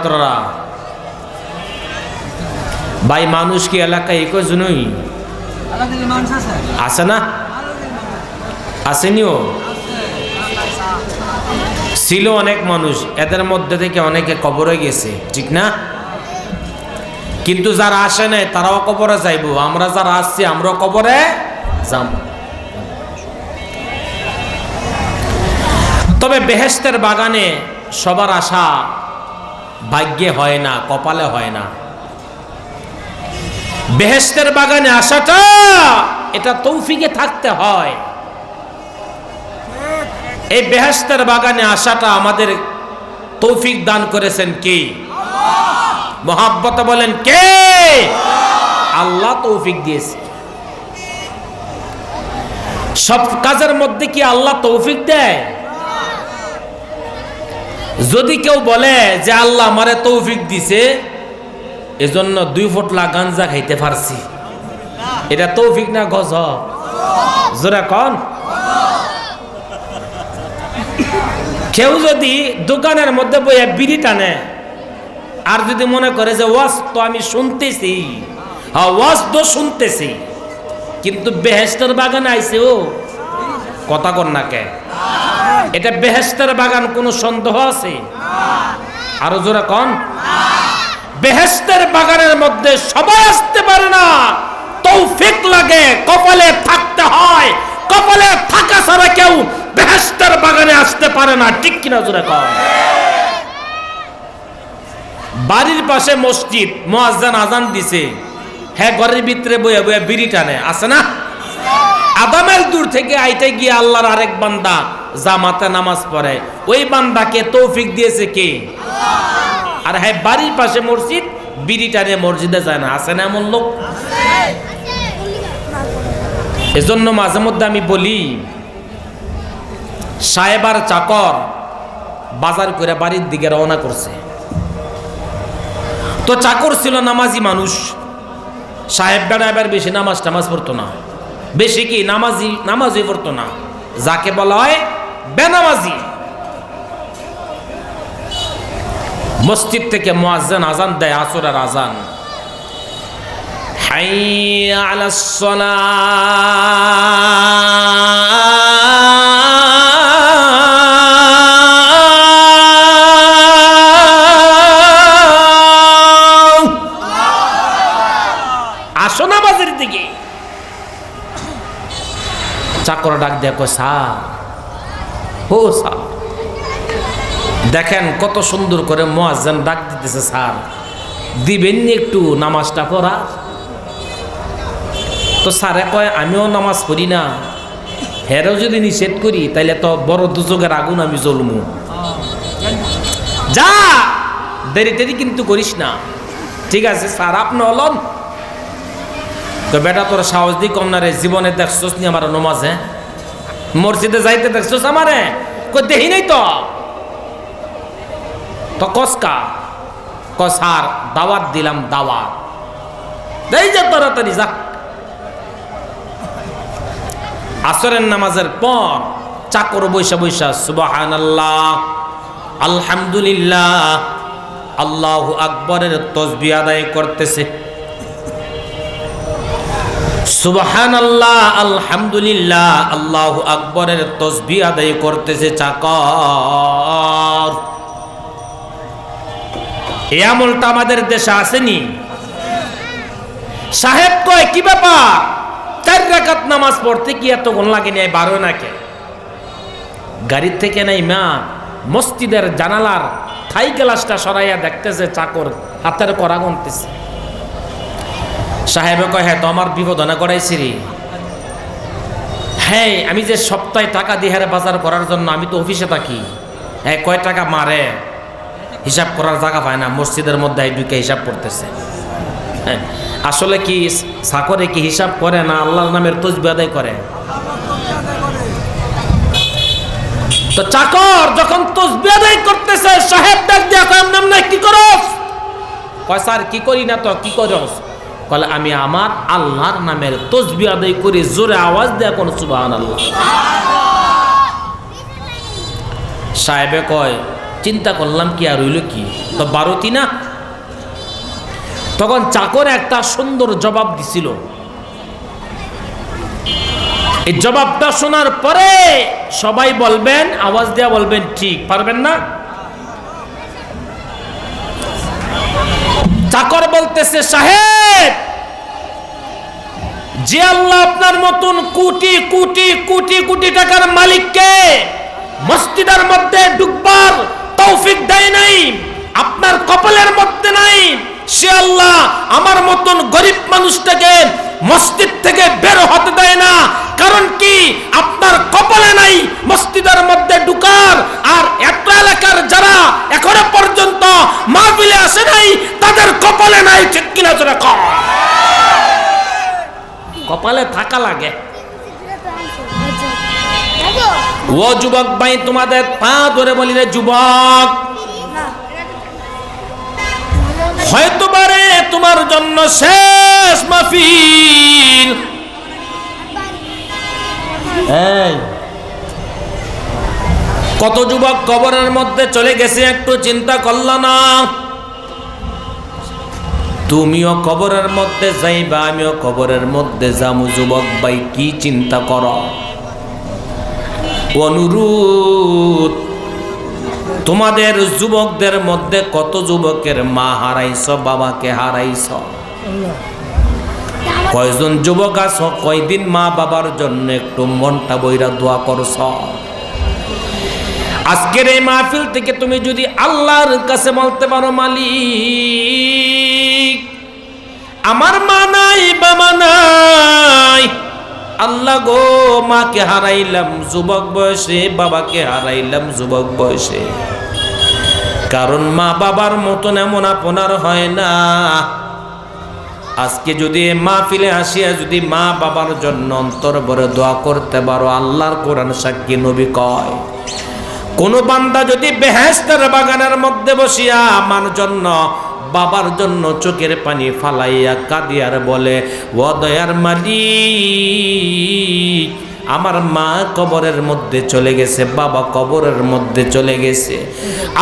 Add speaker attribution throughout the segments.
Speaker 1: ছাত্ররা? ভাই মানুষ কি এলাকায় একই জনই আছে না? আসেনিও? ছিল অনেক মানুষ, এদের মধ্যে থেকে অনেকে কবরে গেছে, ঠিক না? কিন্তু যারা আসে নাই তারাও কবরে যাইব, আমরা যারা আসছি আমরাও কবরে যাব। তবে বেহেশতের বাগানে সবার আশা ভাগ্যে হয় না, কপালে হয় না। বেহেশতের বাগানে আসাটা এটা তৌফিকে থাকতে হয়। এই বেহেশতের বাগানে আসাটা আমাদের তৌফিক দান করেছেন কে? মহাব্বতে বলেন কে? আল্লাহ তৌফিক দিয়েছে। সব কাজের মধ্যে কি আল্লাহ তৌফিক দেয়? যদি কেউ বলে যে আল্লাহ আমারে তৌফিক দিছে এজন্য 2 ফোঁটলা গাঞ্জা খাইতে পারছি, এটা তৌফিক না গজব? জোরে কোন? কেউ যদি দোকানের মধ্যে বইয়া বিড়ি টানে আর যদি মনে করে যে ওয়াজ তো আমি শুনতেছি, হ্যাঁ ওয়াজ তো শুনতেছি, কিন্তু বেহেশতের বাগানে আইছে ও কথা কর না কে? এটা বেহেশতের বাগান, কোনো সন্দেহ আছে? আরো জোরে কোন? বেহেশতের বাগানের মধ্যে সবাই আসতে পারে না, তৌফিক লাগে, কপালে থাকতে হয়। কপালে থাকা ছাড়া কেউ বেহেশতের বাগানে আসতে পারে না, ঠিক কিনা জোরে কোন? বাড়ির পাশে মসজিদ, মুয়াজ্জিন আজান দিছে, হ্যাঁ ঘরের ভিতরে বইয়া বইয়া বিড়ি টানে, আছে না? আদামের দূর থেকে আইতে গিয়ে আল্লাহর আরেক বান্দা জামাতে নামাজ পড়ে, ওই বান্দাকে তৌফিক দিয়েছে কে? আর হ্যাঁ বাড়ির পাশে মসজিদ, বিড়ি টানে মসজিদে যায় না, আছে না এমন লোক? এজন্য মাঝে মধ্যে আমি বলি, সাহেব আর চাকর বাজার করে বাড়ির দিকে রওনা করছে। তো চাকর ছিল নামাজি মানুষ, সাহেব বেড়া এবার বেশি নামাজ টামাজ পড়তো না, বেশি কি নামাজই পড়তো না, যাকে বলা হয় বেনামাজি। মসজিদ থেকে মুয়াজ্জিন আজান দেয়, আসরের আজান, হাইয়া আলাস সালাহ, আসো নামাজের দিকে। চাকর ডাক দেখো স্যার, ও স্যার, দেখেন কত সুন্দর করে মুয়াজ্জিন ডাক দিতেছে, স্যার দিবেন একটু নামাজটা পড়া? তো স্যারে কয় আমিও নামাজ পড়ি না, হেরও যদি নিষেধ করি তাইলে তো বড় দুজকের আগুন আমি জ্বলমু, যা দেরি দেরি কিন্তু করিস না। ঠিক আছে স্যার, আপনি হলন তো বেটা, তোর সাহস দি কম না রে, জীবনে দেখছোস নি আমার নমাজে? মসজিদে যাইতে দেখছোস আমারে? কই দেখি নাই তো কসকা কসার দাওয়াত দিলাম, দাওয়াত দেই যে তাড়াতাড়ি যা। আসরের নামাজের পর চাকর বৈশা বৈশা সুবহানাল্লাহ, আলহামদুলিল্লাহ, আল্লাহু আকবরের তাসবিহ আদায় করতেছে। সুবহানাল্লাহ, আলহামদুলিল্লাহ, আল্লাহু আকবরের তাসবিহ আদায় করতেছে চাকর। এই আমলটা আমাদের দেশে আসেনি। সাহেব কয় কি ব্যাপার, 4 রাকাত নামাজ পড়তে কি এতক্ষণ লাগে নাই? 12 নাকে গাড়ির থেকে নাই মা মসজিদের জানালার থাই গ্লাসটা সরাইয়া দেখতেছে চাকর হাতের করা গুনতেছে। সাহেবে কয় হ্যাঁ তো আমার বিপদনা করাইছি রে, হ্যাঁ আমি যে সপ্তাহে টাকা দিয়ে হারে বাজার করার জন্য আমি তো অফিসে থাকি, হ্যাঁ কয় টাকা মারে হিসাব করার জায়গা পায় না, মসজিদের মধ্যে ঢুকে হিসাব করতেছে। হ্যাঁ আসলে কি চাকরে কি হিসাব করে না আল্লাহর নামের তাসবিহ আদায় করে? তো চাকর যখন তাসবিহ আদায় করতেছে, সাহেব ডাক দিয়া কয় নাম না কি করস? কয় স্যার কি করি না তো, কি করস? কলে আমি আমার আল্লাহর নামের তাসবিহ আদায় করি, জোরে আওয়াজ দেয়া কোন সুবহানাল্লাহ। সাহেবে কয় চিন্তা করলাম কি আর হইল কি, তো 12টি না। তখন চাকর একটা সুন্দর জবাব দিছিল। এই জবাবটা শোনার পরে সবাই বলবেন, আওয়াজ দেয়া বলবেন ঠিক, পারবেন না? চাকর বলতেছে, সাহেব, যে আল্লাহ আপনার মতন কোটি কোটি কোটি কোটি টাকার মালিককে মসজিদের মধ্যে ঢুকবার তৌফিক দেয় নাই, আপনার কপালের মধ্যে নাই, সে আল্লাহ আমার মতন গরিব মানুষটাকে মসজিদ থেকে বের হতে দেয় না। কারণ কি? আপনার কপালে নাই মসজিদের মধ্যে ঢুকার। আর এত এলাকার যারা এখনো পর্যন্ত মাহফিলে আসে নাই তাদের কপালে নাই, ঠিক কিনা জোরে কর। কপালে থাকা লাগে। ও যুবক ভাই, তোমাদের পা ধরে বলি রে যুবক, হয়তো পারে তোমার জন্য শেষ মাহফিল। কত যুবক কবরের মধ্যে চলে গেছে, একটু চিন্তা করল না? তুমিও কবরের মধ্যে যাইবা, আমিও কবরের মধ্যে যামু। যুবক ভাই, কি চিন্তা করো? অনুরোধ, তোমাদের যুবকদের মধ্যে কত যুবকের মা হারাইছ, বাবাকে হারাইছ? কয়জন যুবক আছো কয়দিন মা বাবার জন্য একটু মনটা বইরা দোয়া করছ? আজকের এই মাহফিল থেকে তুমি যদি আল্লাহর কাছে বলতে পারো, মালিক, আমার মা নাই, বাবা নাই, আল্লাহ গো, মাকে হারাইলাম যুবক বয়সে, বাবাকে হারাইলাম যুবক বয়সে। কারণ মা বাবার মতন এমন আপনার হয় না। আজকে যদি মাহফিলে আসিয়া যদি মা বাবার জন্য অন্তর ভরে দোয়া করতে পারো, আল্লাহর কোরআন সাক্ষী, নবী কয়, কোন বান্দা যদি বেহেশতের বাগানের মধ্যে বসিয়া আমার জন্য, বাবার জন্য চোখের পানি ফালাইয়া কাঁদিয়ার বলে, ও দয়ার মালিক, আমার মা কবরের মধ্যে চলে গেছে, বাবা কবরের মধ্যে চলে গেছে,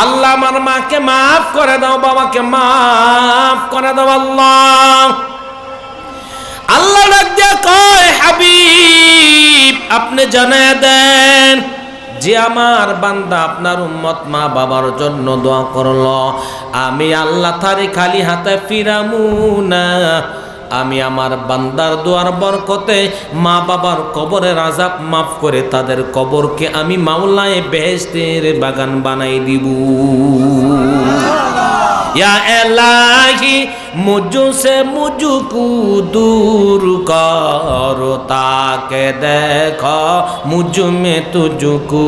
Speaker 1: আল্লাহ আমার মাকে মাফ করে দাও, বাবাকে মাফ করে দাও। আল্লাহ আল্লাহ ডাক দিয়া কয়, হাবিব, আপনি জানায়া দেন যে আমার বান্দা আপনার উম্মত মা বাবার জন্য দোয়া করলো, আমি আল্লাহ তারে খালি হাতে ফিরামু না। আমি আমার বান্দার দোয়ার বরকতে মা বাবার কবরের আযাব মাফ করে তাদের কবরকে আমি মাওলায়ে বেহেশতের বাগান বানাই দিব। या इलाही मुझसे मुझको दूर करो ताके देखो मुझ में तुझको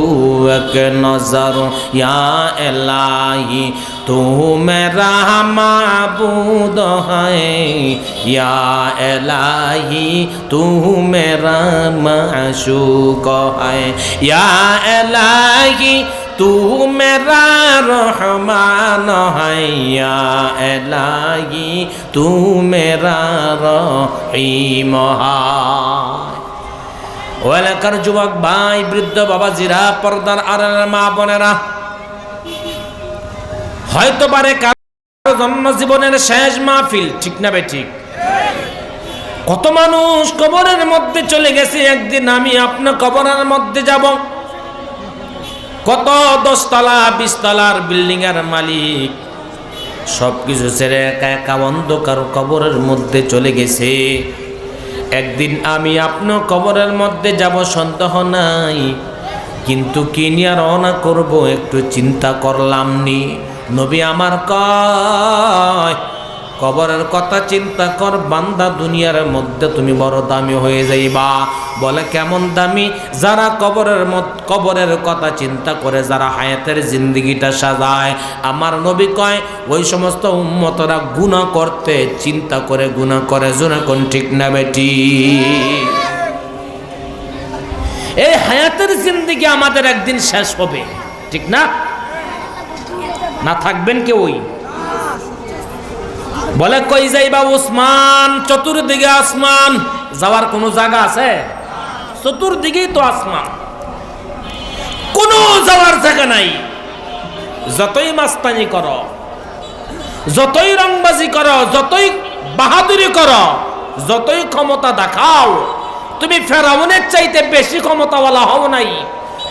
Speaker 1: एक नजर। या इलाही तू मेरा माबूद है, या इलाही तू मेरा माशूक है, या इलाही तू मेरा रहमान है, या इलाही तू मेरा रहीम है। ও এলাকার যুবক ভাই, বৃদ্ধ বাবাজিরা, পর্দার আড়ালের মা বোনেরা, হয়তো পারে কারো জন্য জীবনের শেষ মাহফিল, ঠিক না বে ঠিক? কত মানুষ কবরের মধ্যে চলে গেছে, একদিন আমি আপনার কবরের মধ্যে যাব। কত 10 তলা 20 তলার বিল্ডিং এর মালিক সবকিছু ছেড়ে একা একা অন্ধকার কবরের মধ্যে চলে গেছে। একদিন আমি আপনার কবরের মধ্যে যাব, সন্দেহ নাই, কিন্তু কি নিয়ে রওনা করব একটু চিন্তা করলাম নি। নবী আমার কয়, কবরের কথা চিন্তা কর বান্দা, দুনিয়ার মধ্যে তুমি বড় দামি হয়ে যাইবা। বলে কেমন দামি? যারা কবরের কথা চিন্তা করে, যারা হায়াতের জিন্দেগিটা সাজায়। আমার নবী কয়, ওই সমস্ত উম্মতরা গুনাহ করতে চিন্তা করে গুনাহ করে। জোরে কোন ঠিক না বেটি? এই হায়াতের জিন্দেগি আমাদের একদিন শেষ হবে, ঠিক না? না থাকবেন কেউ? বলে কই যাইবা ওসমান? চতুর্দিকে আসমান, যাওয়ার কোনো জায়গা আছে? চতুর্দিকেই তো আসমান, কোনো যাওয়ার জায়গা নাই। যতই মাস্তানি করো, যতই রংবাজি করো, যতই বাহাদুরি করো, যতই ক্ষমতা দেখাও, তুমি ফেরাউনের চাইতে বেশি ক্ষমতাওয়ালা হও নাই,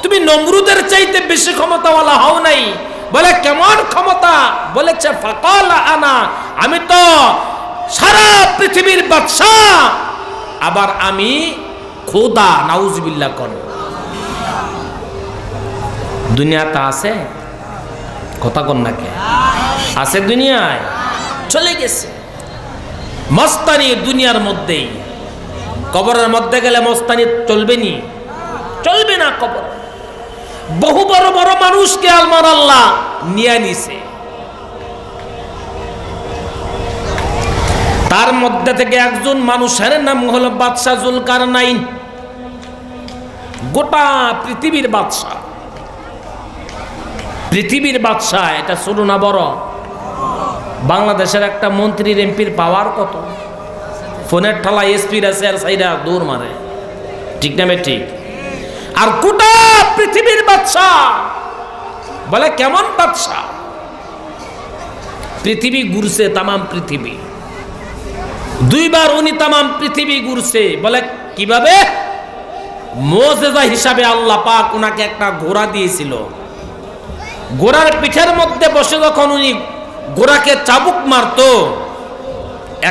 Speaker 1: তুমি নমরুদের চাইতে বেশি ক্ষমতাওয়ালা হও নাই। বলে কেমন ক্ষমতা? বলেছে ফাকালা আনা, আমি তো সারা পৃথিবীর বাদশা, আবার আমি খোদা। নাউজুবিল্লাহ কোন দুনিয়াতে আছে? কথা কোন নাকি আছে? দুনিয়ায় চলে গেছে। মস্তানি দুনিয়ার মধ্যেই, কবরের মধ্যে গেলে মস্তানি চলবে নি? চলবে না। কবর বহু বড় বড় মানুষকে আলমার আল্লাহ নিয়ে নিছে, তার মধ্যে থেকে একজন মানুষের নাম হলো বাদশাহ জুলকারনাইন। গোটা পৃথিবীর বাদশাহ, পৃথিবীর বাদশাহ। এটা ছোট না বড়? বাংলাদেশের একটা মন্ত্রীর এমপির পাওয়ার কত? ফোনের ঠালা এসপির আছে আর সাইডা দৌড় মারে, ঠিক না ঠিক? আর গোটা পৃথিবীর বাদশাহ। বলে কেমন বাদশাহ? পৃথিবী ঘুরছে, তামাম পৃথিবী। দুইবার উনি তামাম পৃথিবী ঘুরছে। বলে কিভাবে? মুজিজা হিসাবে আল্লাহ পাক উনাকে একটা ঘোড়া দিয়েছিল। ঘোড়ার পিঠের মধ্যে বসে যখন উনি ঘোড়াকে চাবুক মারতো,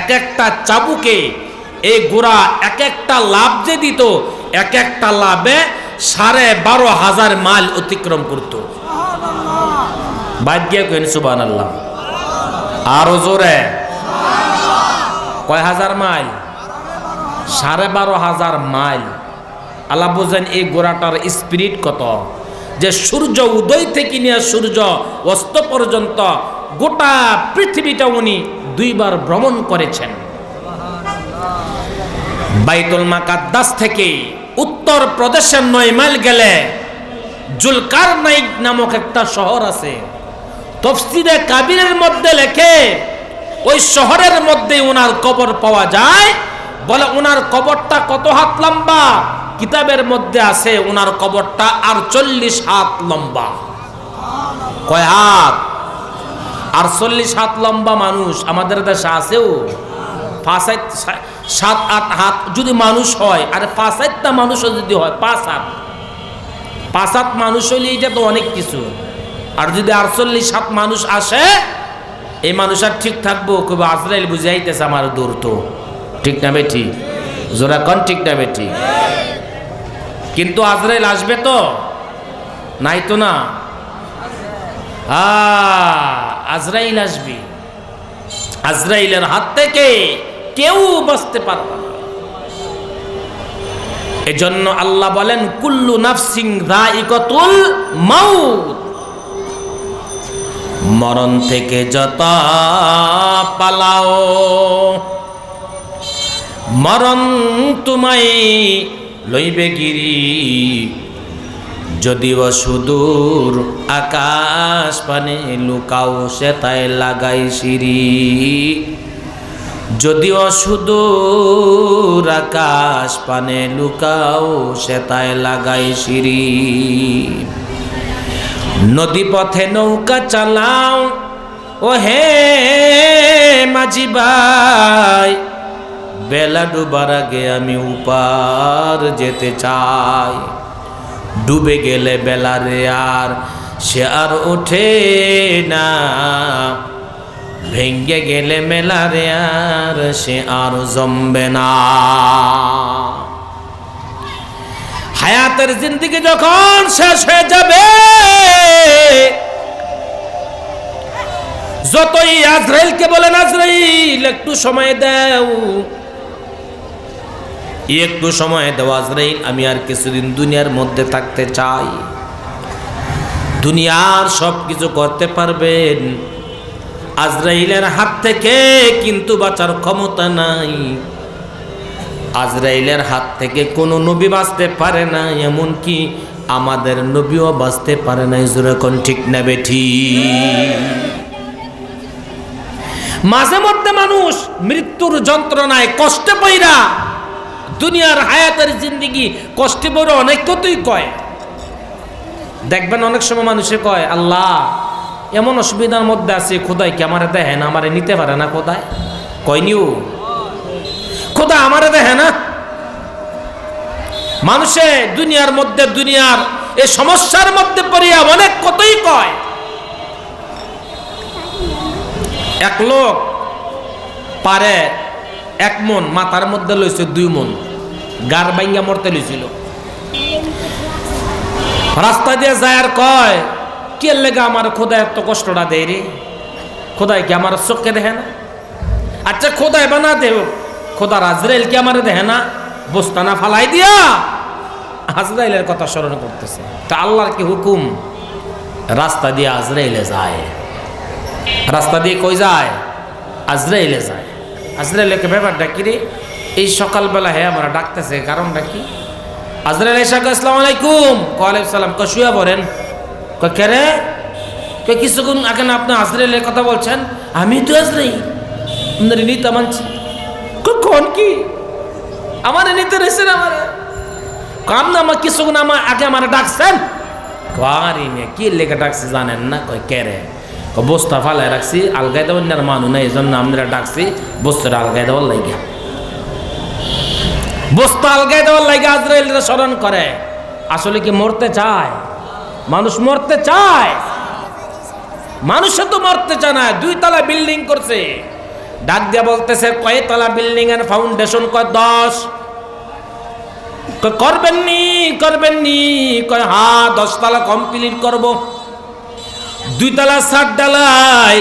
Speaker 1: এক একটা চাবুকে এই ঘোড়া এক একটা লাভ যে দিত, এক একটা লাভে 12,500 মাইল অতিক্রম করত। বাদ গিয়ে কেন সুবহানাল্লাহ, আরো জোরে কয় হাজার মাইল? 12,500 মাইল। আল্লাহ বোঝেন এই ঘোড়াটার স্পিরিট কত, যে সূর্য উদয় থেকে নিয়ে সূর্য অস্ত পর্যন্ত গোটা পৃথিবীটা উনি দুইবার ভ্রমণ করেছেন। বাইতুল মুকাদ্দাস থেকে উত্তর প্রদেশের 9 মাইল গেলে জুলকারনাইন নামক একটা শহর আছে। তাফসীরে কাবীরের মধ্যে লেখে ওই শহরের মধ্যে ওনার কবর পাওয়া যায়। বলে ওনার কবরটা কত হাত লম্বা? কিতাবের মধ্যে আছে ওনার কবরটা 48 হাত লম্বা। কয় হাত? 48 হাত লম্বা মানুষ আমাদের দেশে আছেও। 7-8 হাত যদি মানুষ হয়, আর 5-8টা মানুষও যদি হয়, 5 হাত মানুষ হইলে এটা তো অনেক কিছু। আর যদি 48 হাত মানুষ আসে, এই মানুষ আর ঠিক থাকবো? খুব আজরাইল বুঝাইতেছে আমার দূর তো, ঠিক না বেঠি? জোরা কন ঠিক না বেঠি? কিন্তু আজরাইল আসবে তো? নাই তো না? আজরাইল আসবে। আজরাইলের হাত থেকে কেউ বাঁচতে পারবে না। এজন্য আল্লাহ বলেন কুল্লু নাফসিন যায়িকাতুল মাউত, মরণ থেকে যত পালাও, মরণ তোমায় লইবে গিরি। যদিও সুদূর আকাশ পানে লুকাও, সেথায় লাগাই সিঁড়ি। যদিও সুদূর আকাশ পানে লুকাও, সেথায় লাগাই সিঁড়ি। নদী পথে নৌকা চালাও ও হে মাঝি ভাই, বেলা ডুবার আগে আমি উপার যেতে চাই। ডুবে গেলে বেলা রে আর সে আর ওঠে না, ভেঙ্গে গেলে মেলা রে আর সে আর জমবে না। হায়াতের জিন্দেগি যখন শেষ হয়ে যাবে, যতই আজরাইলকে বলেন আজরাইল একটু সময় দাও, একটু সময় দাও আজরাইল, আমি আর কিছুদিন দুনিয়ার মধ্যে থাকতে চাই। দুনিয়ার সব কিছু করতে পারবেন, আজরাইলের হাত থেকে কিন্তু বাঁচার ক্ষমতা নাই। আজরাইলের হাত থেকে কোনো নবী বাঁচতে পারে না, এমনকি আমাদের নবীও বাঁচতে পারে না। যখন ঠিক না বেঠি? মাঝে মধ্যে মানুষ মৃত্যুর যন্ত্রণায় কষ্টে পইরা দুনিয়ার হায়াতের জিন্দেগি কষ্টে পড়ে অনেক কতই কয়। দেখবেন অনেক সময় মানুষে কয় আল্লাহ এমন অসুবিধার মধ্যে আছে, খোদাই কি আমারে দেখে না, আমারে নিতে পারে না খোদাই? কয়নিও খোদা আমারে দেখে না? মানুষে দুনিয়ার মধ্যে দুনিয়ার এই সমস্যার মধ্যে পড়িয়া অনেক কতই কয়। এক লোক পারে 1 মন মাথার মধ্যে লইছে 2 মন, গার বাইঙ্গা মরতে লইছিল। রাস্তা দিয়ে যায় আর কয়, কে লেগে আমার খোদা এত কষ্টটা দেয় রে? খোদাই কি আমার চোখকে দেখে না? আচ্ছা খোদাই বানা দেব, খোদার আজরাইল কি আমার দেখে না? বস্তানা ফালাই দিয়া আজরাইলের কথা স্মরণ করতেছে। তা আল্লাহর কি হুকুম? রাস্তা দিয়ে আজরাইলে যায়। রাস্তা দিয়ে কই যায়? আজরাইলে যায়। আজরাইলকে ব্যাপারটা কি রে? এই সকালবেলা হ্যাঁ আমরা ডাকতেছে, কারণটা কি? আজরাইল এসে কয়, আসসালামু আলাইকুম। ওয়ালাইকুম সালাম। কয় শুয়ে পড়েন। কয় কে রে? কয় কিছুক্ষণ আগে না আপনি আজরাইলের কথা বলছেন। আমি তো আজরাইল, আপনার নিতে মানছি। কোন কি আমার নিতে রয়েছেন? আমার আপনি আমার কিছুক্ষণ আগে আমার ডাকছেন। কারি মেয়ে কি লেগে ডাকছি জানেন না? কয় কে রে? বস্তা ফালাই রাখছি, আলগাই দেওয়ার না মানু না, এই জন্য আমরা ডাকছি বস্তাটা আলগাই দেওয়ার লাগিয়া। বস্তা আলগাই দেওয়ার লাগিয়া আজরাইলরা স্মরণ করে। আসলে কি মরতে চায়? মানুষ মরতে চায়? মানুষে তো মরতে চায় না। 2 তলা বিল্ডিং করছে, ডাক দিয়া বলতেছে কয় তলা বিল্ডিং এর ফাউন্ডেশন? কয় 10। করবেন নি? করবেন নি? কয় হ্যাঁ 10 তলা কমপ্লিট করব। 2 তলা ছাদ ঢালাই।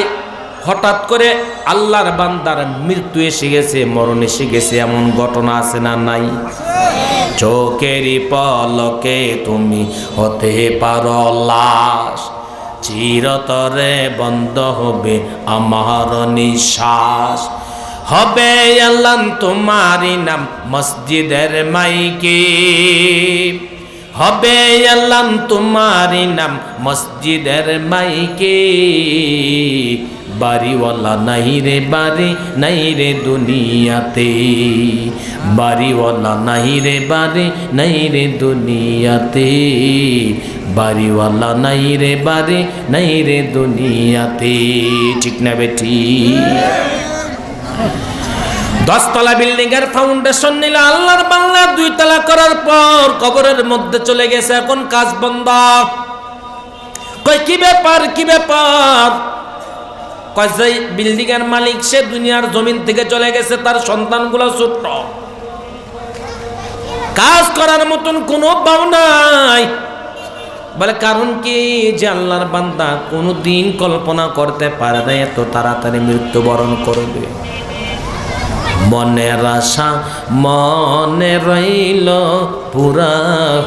Speaker 1: হঠাৎ করে আল্লাহর বান্দার মৃত্যু এসে গেছে, মরণ এসে গেছে, এমন ঘটনা আছে না নাই? চোখেরই পলকে তুমি হতে পারো লাশ, চিরতরে বন্ধ হবে আমার নিঃশ্বাস। হবে আল্লাহ তোমারই নাম মসজিদের মাইকে, হবে আল্লাহ তোমারই নাম মসজিদের মাইকে। বাড়িওয়ালা নাই রে বাড়ি, নাই রে দুনিয়াতে। বাড়িওয়ালা নাই রে বাড়ি, নাই রে দুনিয়াতে। বাড়িওয়ালা নাই রে বাড়ি, নাই রে দুনিয়াতে। ঠিক না বেঠি? 10 তলা বিল্ডিং এর ফাউন্ডেশন নিল আল্লাহর বাংলা। 2 তলা করার পর কবরের মধ্যে চলে গেছে, এখন কাজ বন্ধ। কই কি ব্যাপার? কি ব্যাপার? কয় যে বিল্ডিং এর মালিক সে দুনিয়ার জমিন থেকে চলে গেছে, তার সন্তানগুলো ছোট্ট, কাজ করার মতন কোনো পাও নাই। বলে কারণ কি? যে আল্লাহর বান্দা কোনোদিন কল্পনা করতে পারে না এত তাড়াতাড়ি মৃত্যুবরণ করবে। মনের আশা মনে রইল, পুরা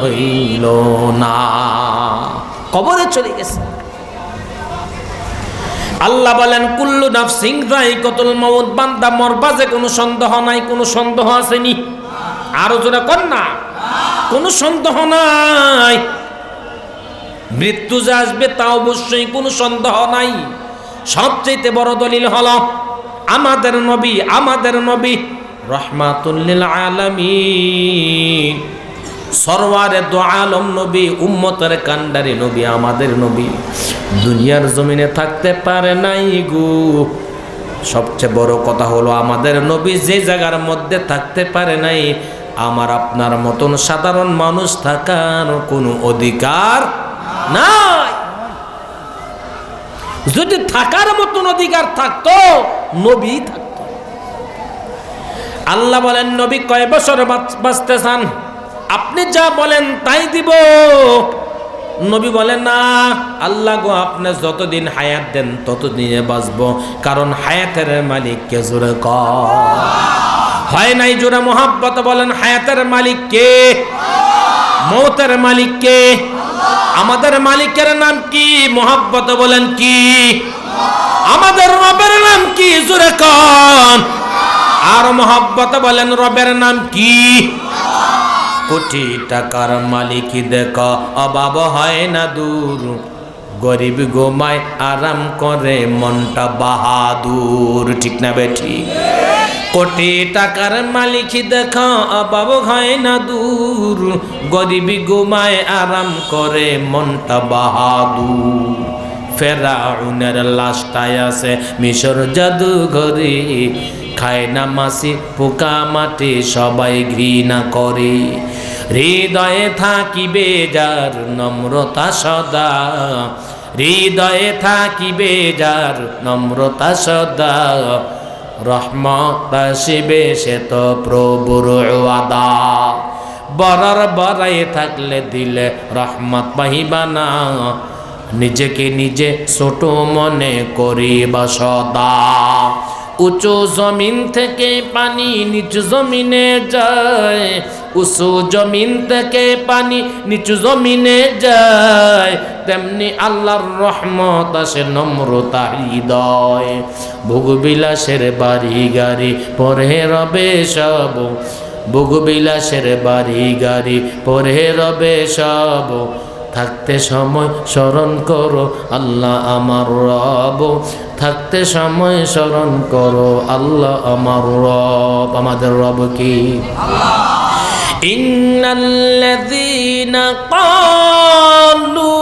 Speaker 1: হইল না, কবরে চলে গেছে। আল্লাহ বলেন কুল্লু নাফসিন যায়িকাতুল মাউত, বান্দা মরবা যে কোনো সন্দেহ নাই। কোনো সন্দেহ আসেনি? আরো জোরে কর না। কোনো সন্দেহ নাই। মৃত্যু যে আসবে তা অবশ্যই কোনো সন্দেহ নাই। সবচেয়ে বড় দলিল হলো আমাদের নবী, আমাদের নবী রাহমাতুল লিল আলামিন, সরওয়ারে দো আলম নবী, উম্মতের কান্ডারি নবী, আমাদের নবী দুনিয়ার জমিনে থাকতে পারে নাই গো। সবচেয়ে বড় কথা হলো আমাদের নবী যে জায়গার মধ্যে থাকতে পারে নাই, আমার আপনার মতন সাধারণ মানুষ থাকার কোনো অধিকার নাই। যদি থাকার মতন অধিকার থাকতো নবী থাকতো। আল্লাহ বলেন নবী কয় বছর বাঁচতে চান? আপনি যা বলেন তাই দিব। নবী বলেন না, আল্লাহ গো আপনি যতদিন হায়াত দেন ততদিনে বাঁচবো, কারণ হায়াতের মালিক কে? জোরে কয় হয় নাই? জোরে মোহাব্বত বলেন হায়াতের মালিক কে? মৌতের মালিক কে? আমাদের মালিকের নাম কি? মোহাব্বত বলেন কি? আমাদের রবের নাম কি? জোরে কন। আর মোহাব্বত বলেন রবের নাম কি? কোটি টাকার মালিক দেখ অভাব হয় না দূর, গরিব গোমায় আরাম করে মনটা বাহাদুর। ঠিক না বেঠি? কোটি টাকার মালিক দেখ অভাব হয় না দূর, গরিব গোমায় আরাম করে মনটা বাহাদুর। ফেরাউনের লাশটায় আছে মিশর জাদুঘরে, খায় না মাছি পোকা মাটি সবাই ঘৃণা করে। হৃদয়ে থাকিবে যার নম্রতা সদা, হৃদয়ে থাকিবে যার নম্রতা সদা, রহমত আসিবে সে তো প্রভুর ওয়াদা। বরার বরাই থাকলে দিলে রহমত পাইবা না, নিজেকে নিজে ছোট মনে করিবা সদা। উঁচু জমিন থেকে পানি নিচু জমিনে যায়, উঁচু জমিন থেকে পানি নিচু জমিনে যায়, তেমনি আল্লাহর রহমত আসে নম্রতা হৃদয়। ভোগবিলাসের বাড়ি গাড়ি পরে রবে সব, ভোগবিলাসের বাড়ি গাড়ি পরে রবে সব, থাকতে সময় স্মরণ করো আল্লাহ আমার রব, থাকতে সময় স্মরণ করো আল্লাহ আমার রব। আমাদের রব কি আল্লাহ। ইন্নাল্লাযীনা ক্বালু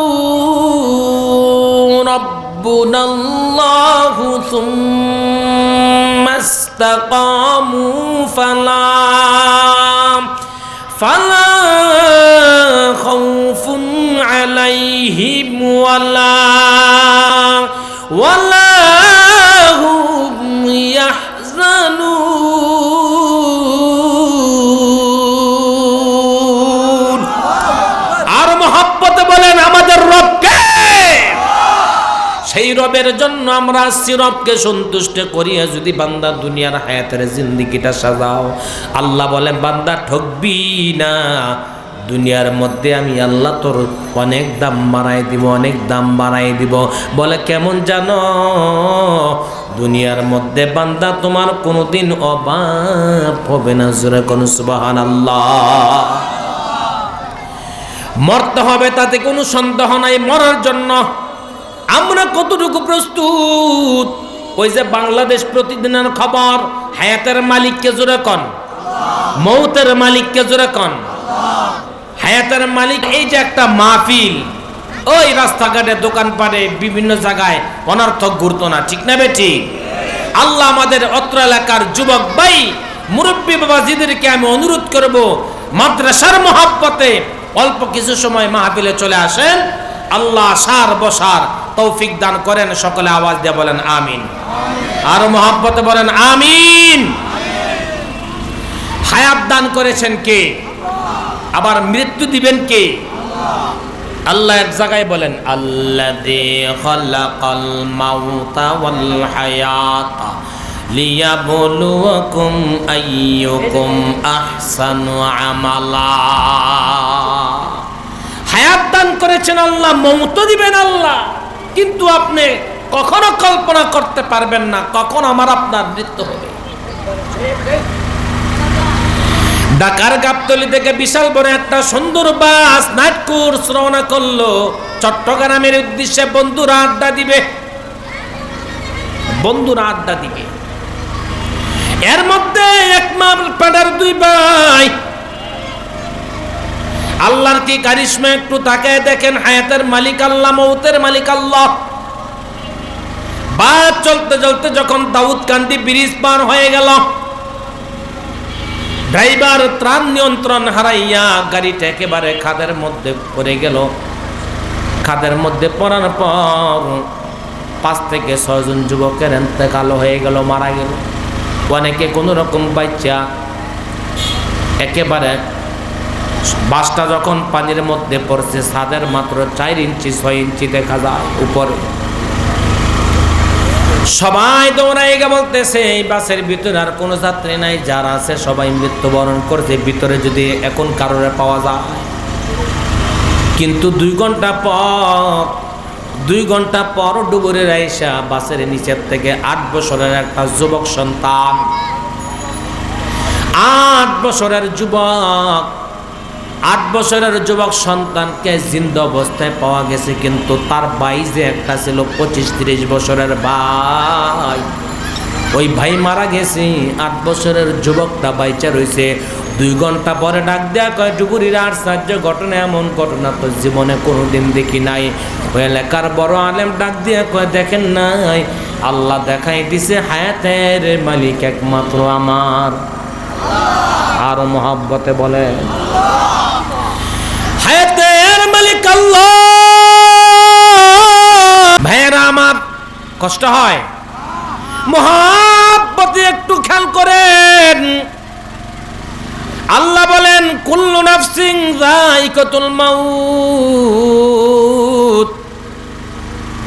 Speaker 1: রাব্বুনাল্লাহু সুম্মা ইসতাকামু ফালা খাউফুন আলাইহিম ওয়ালা হুম ইয়াহজানুন। আর মহব্বতে বলেন আমাদের রব কে? সেই রবের জন্য আমরা আসছি, রবকে সন্তুষ্ট করিয়া যদি বান্দা দুনিয়ার হায়াতের জিন্দেগিটা সাজাও, আল্লাহ বলেন বান্দা ঠকবি না, দুনিয়ার মধ্যে আমি আল্লাহ তোর অনেক দাম বাড়াই দিব, অনেক দাম বাড়াই দিব। বলে কেমন জানো? দুনিয়ার মধ্যে বান্দা তোমার কোনোদিন অভাব হবে না। জোরে কোন সুবহানাল্লাহ। মরতে হবে তাতে কোনো সন্দেহ নাই। মরার জন্য আমরা কতটুকু প্রস্তুত? ওই যে বাংলাদেশ প্রতিদিনের খবর, হায়াতের মালিককে জোরে কন, মৌতের মালিককে জোরে কন। হায়াতের মালিক এই যে একটা মাহফিল, ওই রাস্তাঘাটে দোকানপাটে বিভিন্ন জায়গায় অনর্থক ঘুরতো না, ঠিক না বেটি? আল্লাহ আমাদের অত্র এলাকার যুবক ভাই মুরব্বী বাবাজিদেরকে আমি অনুরোধ করব, মাদ্রাসার মহব্বতে অল্প কিছু সময় মাহফিলে চলে আসেন। আল্লাহ সার বসার তৌফিক দান করেন। সকলে আওয়াজ দিয়ে বলেন আমিন। আর মহব্বতে বলেন আমিন। হায়াত দান করেছেন কে? আবার মৃত্যু দিবেন কে? আল্লাহ এক জায়গায় বলেন আল্লাযী খালাকাল মাউতা ওয়াল হায়াতা লিয়াবলুয়াকুম আইয়ুকুম আহসানু আমালা। হায়াত দান করেছেন আল্লাহ, মৌত দিবেন আল্লাহ, কিন্তু আপনি কখনো কল্পনা করতে পারবেন না কখন আমার আপনার মৃত্যু হবে। ঢাকার গাবতলী থেকে বিশাল বড় একটা সুন্দর বাস নাইট কোর্স রওনা করলো চট্টগ্রামের উদ্দেশ্যে। বন্ধুরা আড্ডা দিবে, বন্ধুরা আড্ডা দিবে। এর মধ্যে এক মা পাড়ার দুই ভাই, আল্লাহর কি কারিশমা একটু তাকায় দেখেন। হায়াতের মালিক আল্লাহ, মৌতের মালিক আল্লাহ। বাস চলতে চলতে যখন দাউদকান্দি ব্রিজ পার হয়ে গেল, ড্রাইভার ত্রাণ নিয়ন্ত্রণ হারাইয়া গাড়িটা একেবারে খাদের মধ্যে পড়ে গেল। খাদের মধ্যে পড়ার পর 5 থেকে 6 জন যুবকের ইন্তেকাল হয়ে গেল, মারা গেল। অনেকে কোনো রকম বাচ্চা একেবারে বাসটা যখন পানির মধ্যে পড়ছে, ছাদের মাত্র 4 ইঞ্চি 6 ইঞ্চি দেখা যায় উপরে। সবাই দৌড়াই গে বলতেছে এই বাসের ভিতরে আর কোনো যাত্রী নাই, যারা আছে সবাই মৃত্যুবরণ করছে, ভিতরে যদি এখন কারোর পাওয়া যায়। কিন্তু 2 ঘন্টা পর ডুবুরের আইসা বাসের নিচের থেকে 8 বছরের একটা যুবক সন্তান, 8 বছরের যুবক সন্তানকে জিন্দা অবস্থায় পাওয়া গেছে। কিন্তু তার ভাই যে একটা ছিল 25-30 বছরের ভাই, ওই ভাই মারা গেছে, 8 বছরের যুবকটা বাইচা রয়েছে। 2 ঘন্টা পরে ডাক দেয়া কয়, ডুবুরির আশ্চর্য ঘটনা, এমন ঘটনা তো জীবনে কোনোদিন দেখি নাই। ওই এলাকার বড় আলেম ডাক দিয়া কয়, দেখেন নাই, আল্লাহ দেখাই দিছে হায়াতের মালিক একমাত্র আমার। আর মোহাব্বতে বলে, হায়াতের মালিক আল্লাহ। ভাইয়েরা আমার, কষ্ট হয়, মোহাব্বতে একটু খেয়াল করেন। আল্লাহ বলেন, কুল্লু নাফসিন যায়িকাতুল মাউত,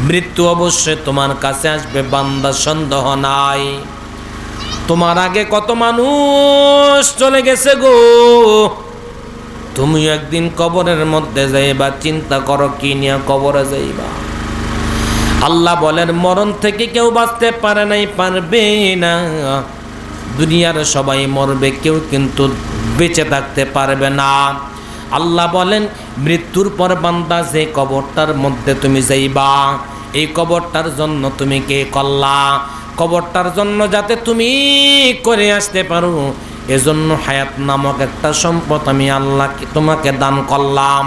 Speaker 1: মৃত্যু অবশ্যই তোমার কাছে আসবে বান্দা, সন্দেহ নাই। তোমার আগে কত মানুষ চলে গেছে গো, তুমি একদিন কবরের মধ্যে যাইবা, চিন্তা করো কি নিয়ে কবরে যাইবা। আল্লাহ বলেন, মরণ থেকে কেউ বাঁচতে পারে নাই, পারবে না। দুনিয়ার সবাই মরবে, কেউ কিন্তু বেঁচে থাকতে পারবে না। আল্লাহ বলেন, মৃত্যুর পর বান্দা যে কবরটার মধ্যে তুমি যাইবা, এই কবরটার জন্য তুমি কে করলা, কবরটার জন্য যাতে তুমি করে আসতে পারো, এজন্য হায়াত নামক একটা সম্পদ আমি আল্লাহ তোমাকে দান করলাম।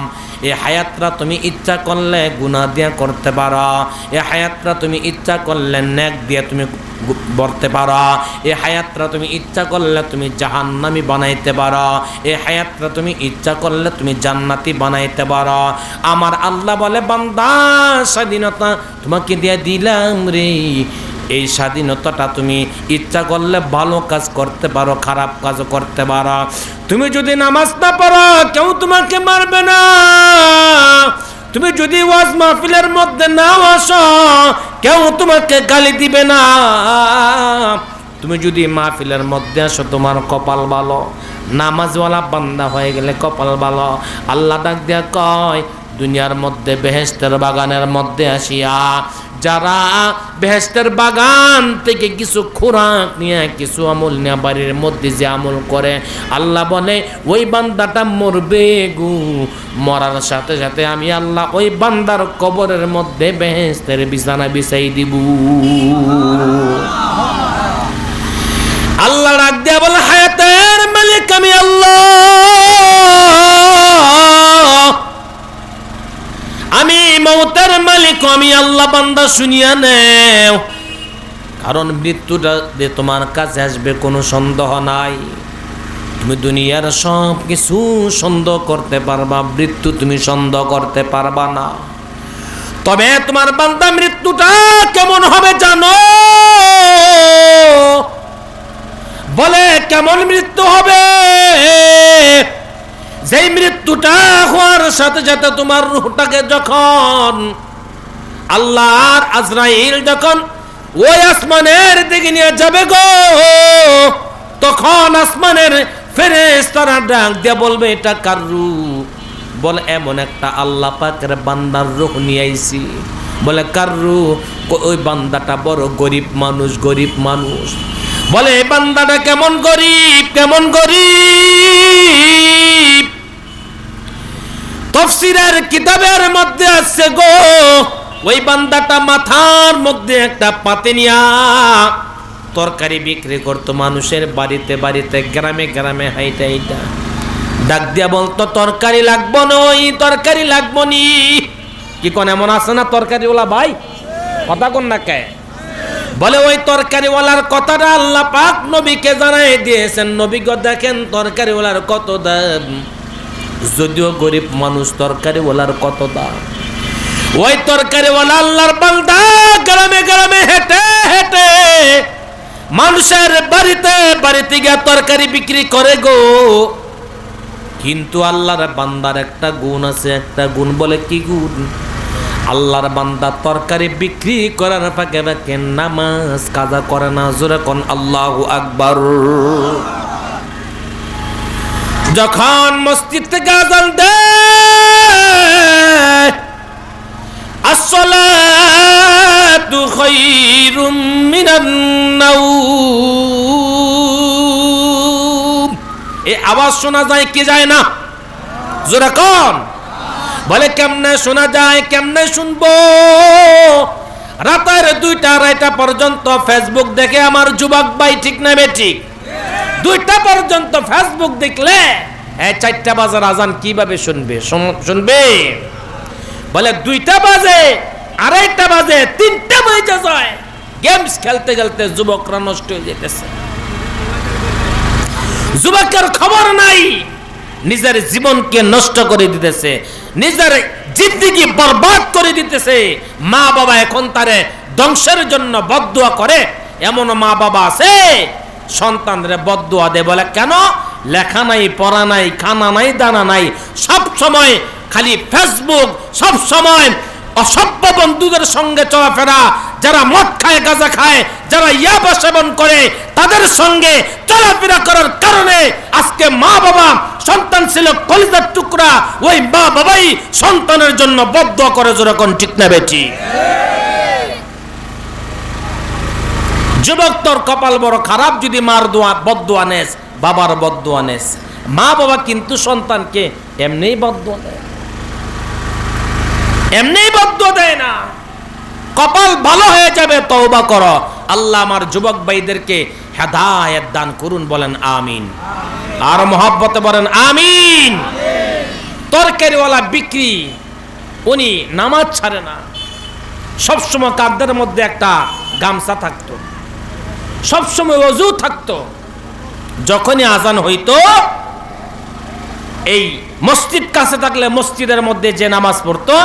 Speaker 1: এই হায়াতটা তুমি ইচ্ছা করলে গুনাহ দিয়ে করতে পারো, এই হায়াতটা তুমি ইচ্ছা করলে নেক দিয়ে তুমি বলতে পারো, এই হায়াতটা তুমি ইচ্ছা করলে তুমি জাহান্নামী বানাইতে পারো, এই হায়াতটা তুমি ইচ্ছা করলে তুমি জান্নাতি বানাইতে পারো। আমার আল্লাহ বলে, বান্দা স্বাধীনতা তোমাকে দিয়ে দিলাম রে, এই স্বাধীনতাটা তুমি ইচ্ছা করলে ভালো কাজ করতে পারো, খারাপ কাজও করতে পারো। তুমি যদি নামাজ না পড়ো, কেউ তোমাকে মারবে না। তুমি যদি ওয়াজ মাহফিলের মধ্যে না আসো, কেউ তোমাকে গালি দিবে না। তুমি যদি মাহফিলের মধ্যে আসো, তোমার কপাল ভালো। নামাজওয়ালা বান্দা হয়ে গেলে কপাল ভালো। আল্লাহ ডাক দিয়া কয়, দুনিয়ার মধ্যে বেহেশতের বাগানের মধ্যে আসিয়া যারা বেহেশতের বাগান থেকে কিছু খোরাক নিয়ে, কিছু আমল নিয়ে বাড়ির মধ্যে যে আমল করে, আল্লাহ বলে ওই বান্দাটা মরবে গো, মরার সাথে সাথে আমি আল্লাহ ওই বান্দার কবরের মধ্যে বেহেশতের বিছানা বিছাই দিব। আল্লাহ ডাক দিয়া বলে, হায়াতের মালিক আমি আল্লাহ, আমি মওতের মালিক আমি আল্লাহ। বান্দা শুনিয়া নেও, কারণ মৃত্যুটা যে তোমার কাছে আসবে কোনো সন্দেহ নাই। তুমি দুনিয়ার সব কিছু সন্দেহ করতে পারবা, মৃত্যু তুমি সন্দেহ করতে পারবা না। তবে তোমার বান্দা মৃত্যুটা কেমন হবে জানো? বলে, কেমন মৃত্যু হবে? যেই মৃত্যুটা হওয়ার সাথে সাথে তোমার রূহটাকে যখন আল্লাহর আজরাইল যখন ওই আসমানের দিকে নিয়ে যাবে গো, তখন আসমানের ফেরেশতারা ডাক দিয়ে বলবে, এটা কার রূহ? বলে, এমন একটা আল্লাহ পাকের বান্দার রূহ নিয়ে আইছি। বলে, কার রূহ? ওই বান্দাটা বড় গরিব মানুষ, গরিব মানুষ। বলে, এই বান্দাটা কেমন গরিব, কেমন গরিব? তাফসীরের কিতাবের মধ্যে আছে গো, ওই বান্দাটা মাথার মধ্যে একটা পাতে নিয়া তরকারি বিক্রি করতো, মানুষের বাড়িতে বাড়িতে, গ্রামে গ্রামে হাইটা হাইটা ডাক দিয়া বলতো, তরকারি লাগবো না, ওই তরকারি লাগবো নি। কি কোন এমন আছে না তরকারিওয়ালা ভাই? কথা কোন না কে? বলে, ওই তরকারিওয়ালার কথাটা আল্লাহ পাক নবীকে জানাই দিয়েছেন। নবী গো দেখেন তরকারিওয়ালার কত দাম, যদিও গরিব মানুষ, তরকারিওয়ালার কত দাম। ওই তরকারিওয়ালা আল্লাহর বান্দা গ্রামে গ্রামে হেঁটে হেঁটে মানুষের বাড়িতে বাড়িতে গিয়ে তরকারি বিক্রি করে গো। কিন্তু আল্লাহর বান্দার একটা গুণ আছে, একটা গুণ। বলে, কি গুণ? আল্লাহর বান্দা তরকারি বিক্রি করার ফাঁকে ফাঁকে নামাজ কাজা করে না। জোরে কোন আল্লাহু আকবার। যখন মসজিদ থেকে আযান দেয়, আসসালাতু খায়রুম মিনান নাওম, এই আওয়াজ শোনা যায় কি যায় না? জোরে কোন। বলে, কেমনে শোনা যায়, কেমনে শুনবো? রাতের 2টা 2:30 পর্যন্ত ফেসবুক দেখে আমার যুবক ভাই, ঠিক না বেঠিক? 2টা পর্যন্ত ফেসবুক দেখলে 4টা বাজার আজান কিভাবে শুনবে? শুনবে? বলে 2টা বাজে, 2:30 বাজে, 3টা বেজে যায়। গেমস খেলতে খেলতে যুবকরা নষ্ট হয়ে যেতেছে। যুবকের খবর নাই, নিজের জীবনকে নষ্ট করে দিতেছে, নিজের জিন্দেগি বরবাদ করে দিতেছে। মা বাবা এখন তারে ধ্বংসের জন্য বদদুয়া করে। এমন মা বাবা আছে সন্তানরে বদদুয়া দেয়, বলে কেন? লেখা নাই, পড়া নাই, খানা নাই, দানা নাই, সব সময় খালি ফেসবুক, সব সময় অসভ্য বন্ধুদের সঙ্গে চলাফেরা, যারা মদ খায়, গাঁজা খায়, যারা ইয়াবা সেবন করে, তাদের সঙ্গে চলাফেরা করার কারণে আজকে মা বাবা, সন্তান ছিল কলিজার টুকরা, ওই মা বাবাই সন্তানের জন্য বদদুয়া করে। যেরকম ঠিক না বেটি? যুবক তোর কপাল বড় খারাপ যদি মার দোয়া বদদুয়া নেস, বাবার বদদুয়া নেস। মা বাবা কিন্তু সন্তানকে এমনিই বদদুয়া দেয়, এমনি বদদুয়া দেয় না। কপাল ভালো হয়ে যাবে, তওবা করো। আল্লাহ আমার যুবক ভাইদেরকে হেদায়েত দান করুন, বলেন আমিন। আর মহব্বতে বলেন আমিন। তরকারিওয়ালা বিক্রি, উনি নামাজ ছাড়ে না, সবসময় কাঁধের মধ্যে একটা গামছা থাকতো, সবসময় ওযু থাকতো। যখনই আজান হইতো, এই মসজিদ কাছে থাকলে মসজিদের মধ্যে যে নামাজ পড়তো,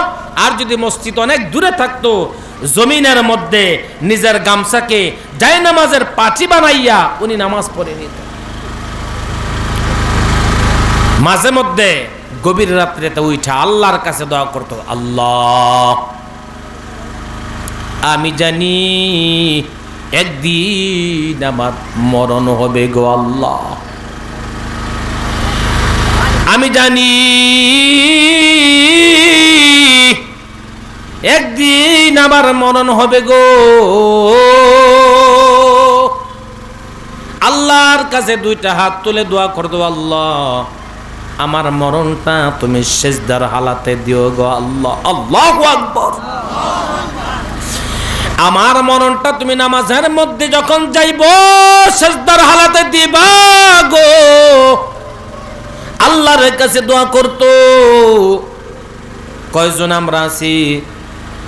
Speaker 1: আর যদি মসজিদ অনেক দূরে থাকতো, জমিনের মধ্যে নিজের গামছাকে জায়নামাজের পাটি বানাইয়া উনি নামাজ পড়ে নিত। মাঝে মধ্যে গভীর রাত্রিতে উঠা আল্লাহর কাছে দোয়া করতো, আল্লাহ আমি জানি একদিন আমার মরণ হবে গো আল্লাহ, আমি জানি একদিন আমার মরণ হবে গো। আল্লাহর কাছে 2টা হাত তুলে দোয়া করতো, আল্লাহ আমার মরণটা তুমি সিজদার হালাতে দিও গো আল্লাহ। আল্লাহু আকবার। আমার মরণটা তুমি নামাজের মধ্যে যখন যাইব, সিজদার হালাতে দিবা গো। আল্লাহর কাছে দোয়া করতো। কয়জন আমরা আছি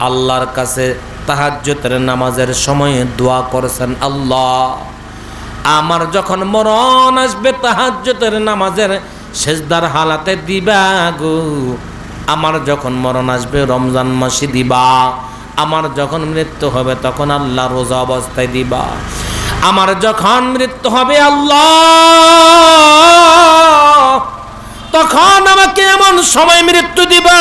Speaker 1: আল্লাহর কাছে তাহাজ্জুদের নামাজের সময়ে দোয়া করেছেন, আল্লাহ আমার যখন মরণ আসবে তাহাজ্জুদের নামাজের সিজদার হালাতে দিবা গো। আমার যখন মরণ আসবে রমজান মাসে দিবা। আমার যখন মৃত্যু হবে তখন আল্লাহ রোজা অবস্থায় দিবা। আমার যখন মৃত্যু হবে আল্লাহ, তখন আমাকে এমন সময় মৃত্যু দিবা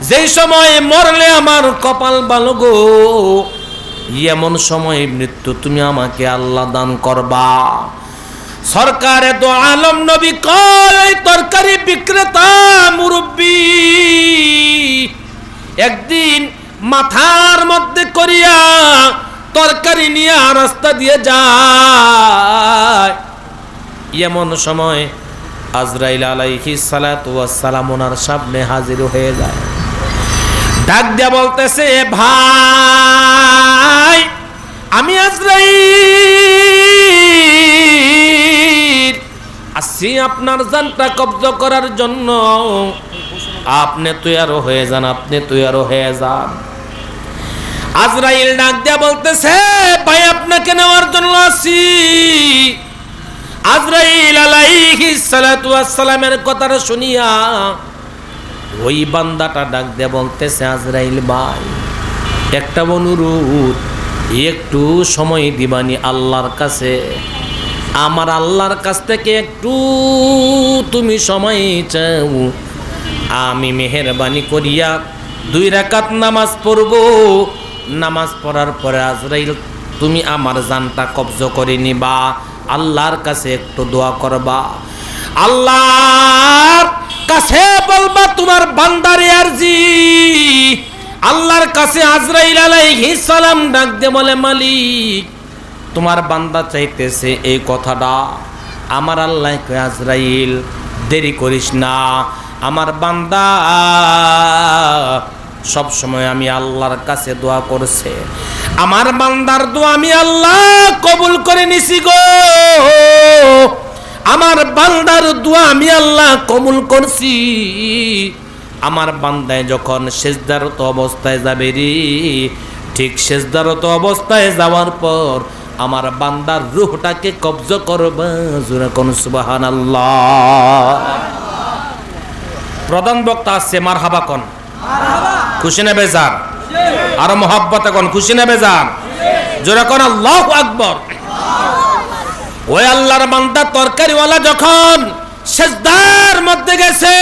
Speaker 1: যেই সময় মরলে আমার কপাল ভালো গো। এমন সময় মৃত্যু তুমি আমাকে আল্লাহ দান করবা। সরকারে তো আলম নবী কয়, তরকারি বিক্রেতা মুরব্বী একদিন মাথার মধ্যে করিয়া তরকারি নিয়ে রাস্তা দিয়ে যায়। এমন সময় আজরাইল আলাইহিস সালাতু ওয়াস সালাম ওনার সামনে হাজির হয়ে যায়। ডাক দিয়া বলতেছে, ভাই আমি আজরাইল আসছি আপনার জানটা কবজ করার জন্য। আপনি তৈয়ারও হয়ে যান, আপনি তৈয়ারও হয়ে যান। আজরাইল ডাক দিয়া বলতেছে, ভাই আপনাকে নেওয়ার জন্য আসছি। আজরাইল আলাইহিস সালাতু ওয়াস সালামের কথাটা শুনিয়া ওই বান্দাটা ডাক দিয়ে বলতেছে, আজরাইল ভাই একটা অনুরোধ, একটু সময় দিবানি আল্লাহর কাছে। আমার আল্লাহর কাছ থেকে একটু তুমি সময় চাও, আমি মেহেরবানি করিয়া 2 রাকাত নামাজ পড়ব। নামাজ পড়ার পরে আজরাইল তুমি আমার জানটা কবজ করে নিবা, আল্লাহর কাছে একটু দোয়া করবা, আল্লাহর কাছে বলবা তোমার বান্দার আরজি। আল্লাহর কাছে আজরাইল আলাইহিস সালাম ডাক দিয়ে বলে, মালিক তোমার বান্দা চাইতেছে এই কথাটা। আমার আল্লাহ কয়, আজরাইল দেরি করিস না, আমার বান্দা সব সময় আমি আল্লাহর কাছে দোয়া করছে, আমার বান্দার দোয়া আমি আল্লাহ কবুল করে নিছি গো, আমার বান্দার দোয়া আমি আল্লাহ কবুল করছি। আমার বান্দায় যখন সেজদারত অবস্থায় যাবে রে, ঠিক সেজদারত অবস্থায় যাওয়ার পর আমার বান্দার রূহটাকে কবজ করবে, জোরে কোন সুবহানাল্লাহ। প্রধান বক্তা আছে, মারহাবা কোন, খুশি না বেজার, আর মোহাব্বতে কোন, খুশি না বেজার, জোরে কোন আল্লাহু আকবার। ওই আল্লাহর বান্দা তরকারিওয়ালা যখন সেজদার মধ্যে গেছে,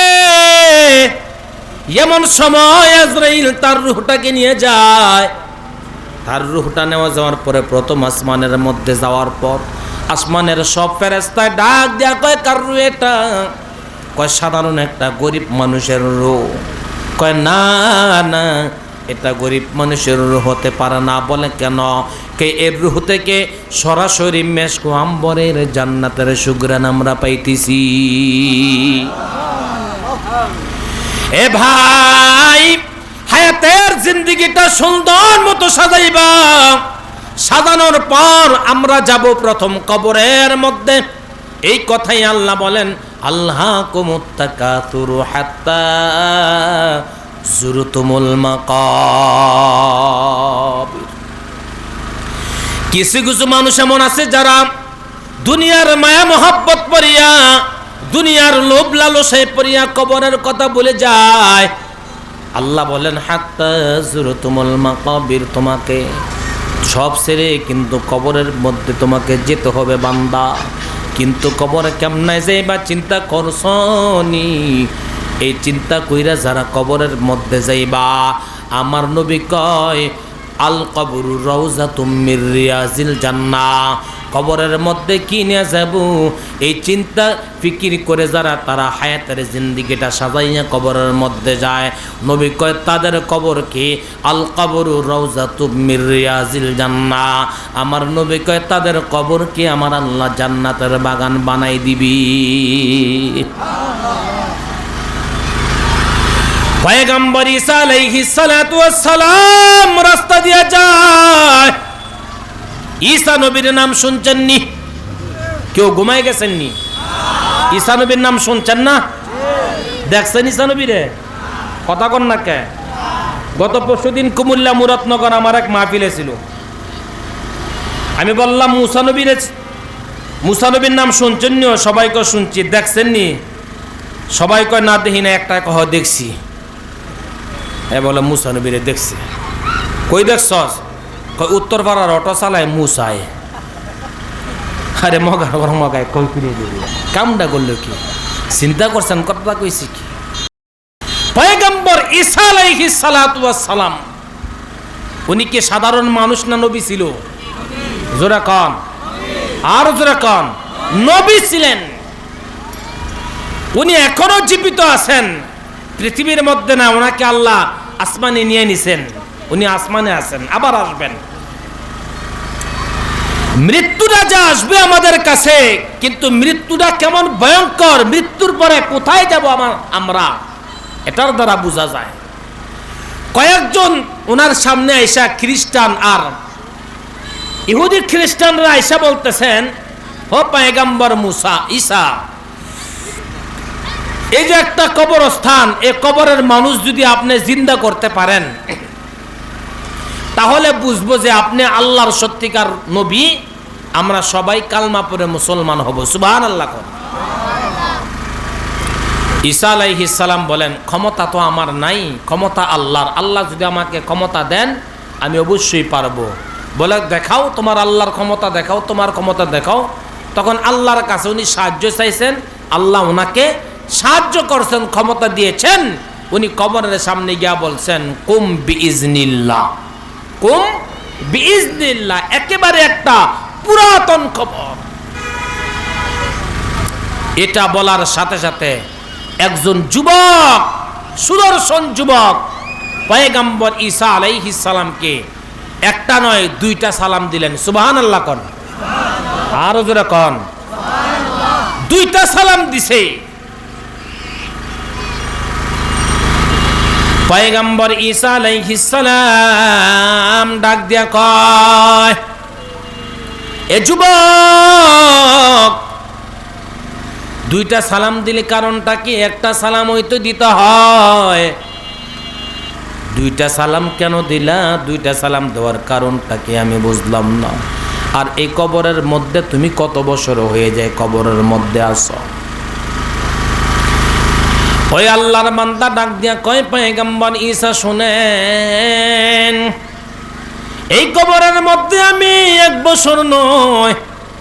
Speaker 1: এমন সময় আজরাইল তার রূহটাকে নিয়ে যায়। তার রূহটা নেওয়া যাওয়ার পরে প্রথম আসমানের মধ্যে যাওয়ার পর আসমানের সব ফেরেশতায় ডাক দেয়া কয়, কার রূহ এটা? কয় সাধারণ একটা গরিব মানুষের রূহ। কয় না না, এটা গরিব মানুষের রূহ হতে পারে না। বলে কেন? কে এর রূহ থেকে সরাসরি মেশক আম্বরের জান্নাতের সুঘ্রাণ আমরা পাইতেছি। এ ভাই, হায়াতের জিন্দেগিটা সুন্দর মতো সাজাইবা, সাজানোর পর আমরা যাব প্রথম কবরের মধ্যে। এই কথাই আল্লাহ বলেন, আল্লাহকুমুত তাকাতুর হাত্তা যুরতুমুল মাকাবির। কিছু কিছু মানুষ এমন আছে যারা দুনিয়ার মায়া মহব্বত পড়িয়া, দুনিয়ার লোভ লালসায় পড়িয়া কবরের কথা বলে যায়। আল্লাহ বলেন, হাত্তা যুরতুমুল মাকাবির, তোমাকে সব ছেড়ে কিন্তু কবরের মধ্যে তোমাকে যেতে হবে বান্দা। কিন্তু কবরে কেমনে যাইবা চিন্তা করছনি? এই চিন্তা কইরা যারা কবরের মধ্যে যাইবা, আমার নবী কয়, আল কবরু রাউযাতুম মির রিয়াজিল জান্নাহ, কবরের মধ্যে কি নিয়ে যাব এই চিন্তা ফিকির করে যারা তারা হায়াতের জিন্দেগিটা সাজাইয়া কবরের মধ্যে যায়, নবী কয় তাদের কবর কি আল কবরু রাউযাতুম মির রিয়াজিল জান্নাহ, আমার নবী কয় তাদের কবর কি আমার আল্লাহ জান্নাতের বাগান বানাই দিবি। পয়গম্বর ঈসা আলাইহিস সালাতু ওয়াস সালাম রাস্তা দিয়ে যায়। ঈসা নবীর নাম শুনছেননি? কেউ ঘুমাই গেছেননি? ঈসা নবীর নাম শুনছেন না? দেখছেন ঈসা নবীরে? কথা কন না কে? গত পরশুদিন কুমিল্লা মুরাদনগর আমার এক মাহফিলে ছিল। আমি বললাম মুসা নবীর নাম শুনছেননি? সবাইকে শুনছি। দেখছেননি? সবাই কয় না দেখি না, একটা কহ দেখছি। বলে মুসা নবীরে দেখছি। কই দেখছস? উত্তর পাড়ার অটো চালায় মুসায়। আরে মগায় কই ফিরিয়ে দিবি, কামটা করলো কি? চিন্তা করছেন কথা কইছি কি? পয়গম্বর ঈসা আলাইহিস সালাতু ওয়াস সালাম, উনি কি সাধারণ মানুষ না নবী ছিল? জোরে কন, আর জোরে কন, নবী ছিলেন। উনি এখনো জীবিত আছেন পৃথিবীর মধ্যে না, ওনাকে আল্লাহ আসমানে নিয়ে নিছেন। উনি আসমানে আছেন, আবার আসবেন। মৃত্যুটা যা আসবে আমাদের কাছে, কিন্তু মৃত্যুটা কেমন ভয়ঙ্কর, মৃত্যুর পরে কোথায় যাব আমরা, এটার দ্বারা বোঝা যায়। কয়েকজন ওনার সামনে আইসা, খ্রিস্টান আর ইহুদি খ্রিস্টানরা আইসা বলতেছেন, ও পয়গম্বর মুসা ঈসা, এই যে একটা কবরস্থান, এই কবরের মানুষ যদি আপনি জিন্দা করতে পারেন, তাহলে বুঝবো যে আপনি আল্লাহর সত্যিকার নবী। আমরা সবাই কালমা পড়ে মুসলমান হব। সুবহানাল্লাহ। ঈসা আলাইহিস সালাম বলেন, ক্ষমতা তো আমার নাই, ক্ষমতা আল্লাহর। আল্লাহ যদি আমাকে ক্ষমতা দেন আমি অবশ্যই পারবো। বলে দেখাও তোমার আল্লাহর ক্ষমতা, দেখাও তোমার ক্ষমতা দেখাও। তখন আল্লাহর কাছে উনি সাহায্য চাইছেন, আল্লাহ ওনাকে সাহায্য করছেন, ক্ষমতা দিয়েছেন। উনি কবরের সামনে গিয়া বলছেন, কুম বিইজনিল্লাহ, কুম বিইজনিল্লাহ। একেবারে একটা পুরাতন খবর। এটা বলার সাথে সাথে একজন যুবক, সুদর্শন যুবক, পয়গম্বর ঈসা আলাইহিস সালামকে একটা নয় দুইটা সালাম দিলেন। সুবহানাল্লাহ কোন, আরো জোরে কোন, দুইটা সালাম দিছে। পয়গম্বর ঈসা আলাইহিস সালাম ডাক দিয়া কয়, এ যুবক, দুইটা সালাম দিলে কারণটা কি? একটা সালাম হয়তো দিতে হয়। দুইটা সালাম কেন দিলা? দুইটা সালাম দেওয়ার কারণটা কি আমি বুঝলাম না। আর এই কবরের মধ্যে তুমি কত বছর হয়ে যায় কবরের মধ্যে আসো? ওই আল্লাহর বান্দা ডাক দিয়া কয়, পয়গম্বর ঈসা শুনেন, এই কবরের মধ্যে আমি 1 বছর নয়,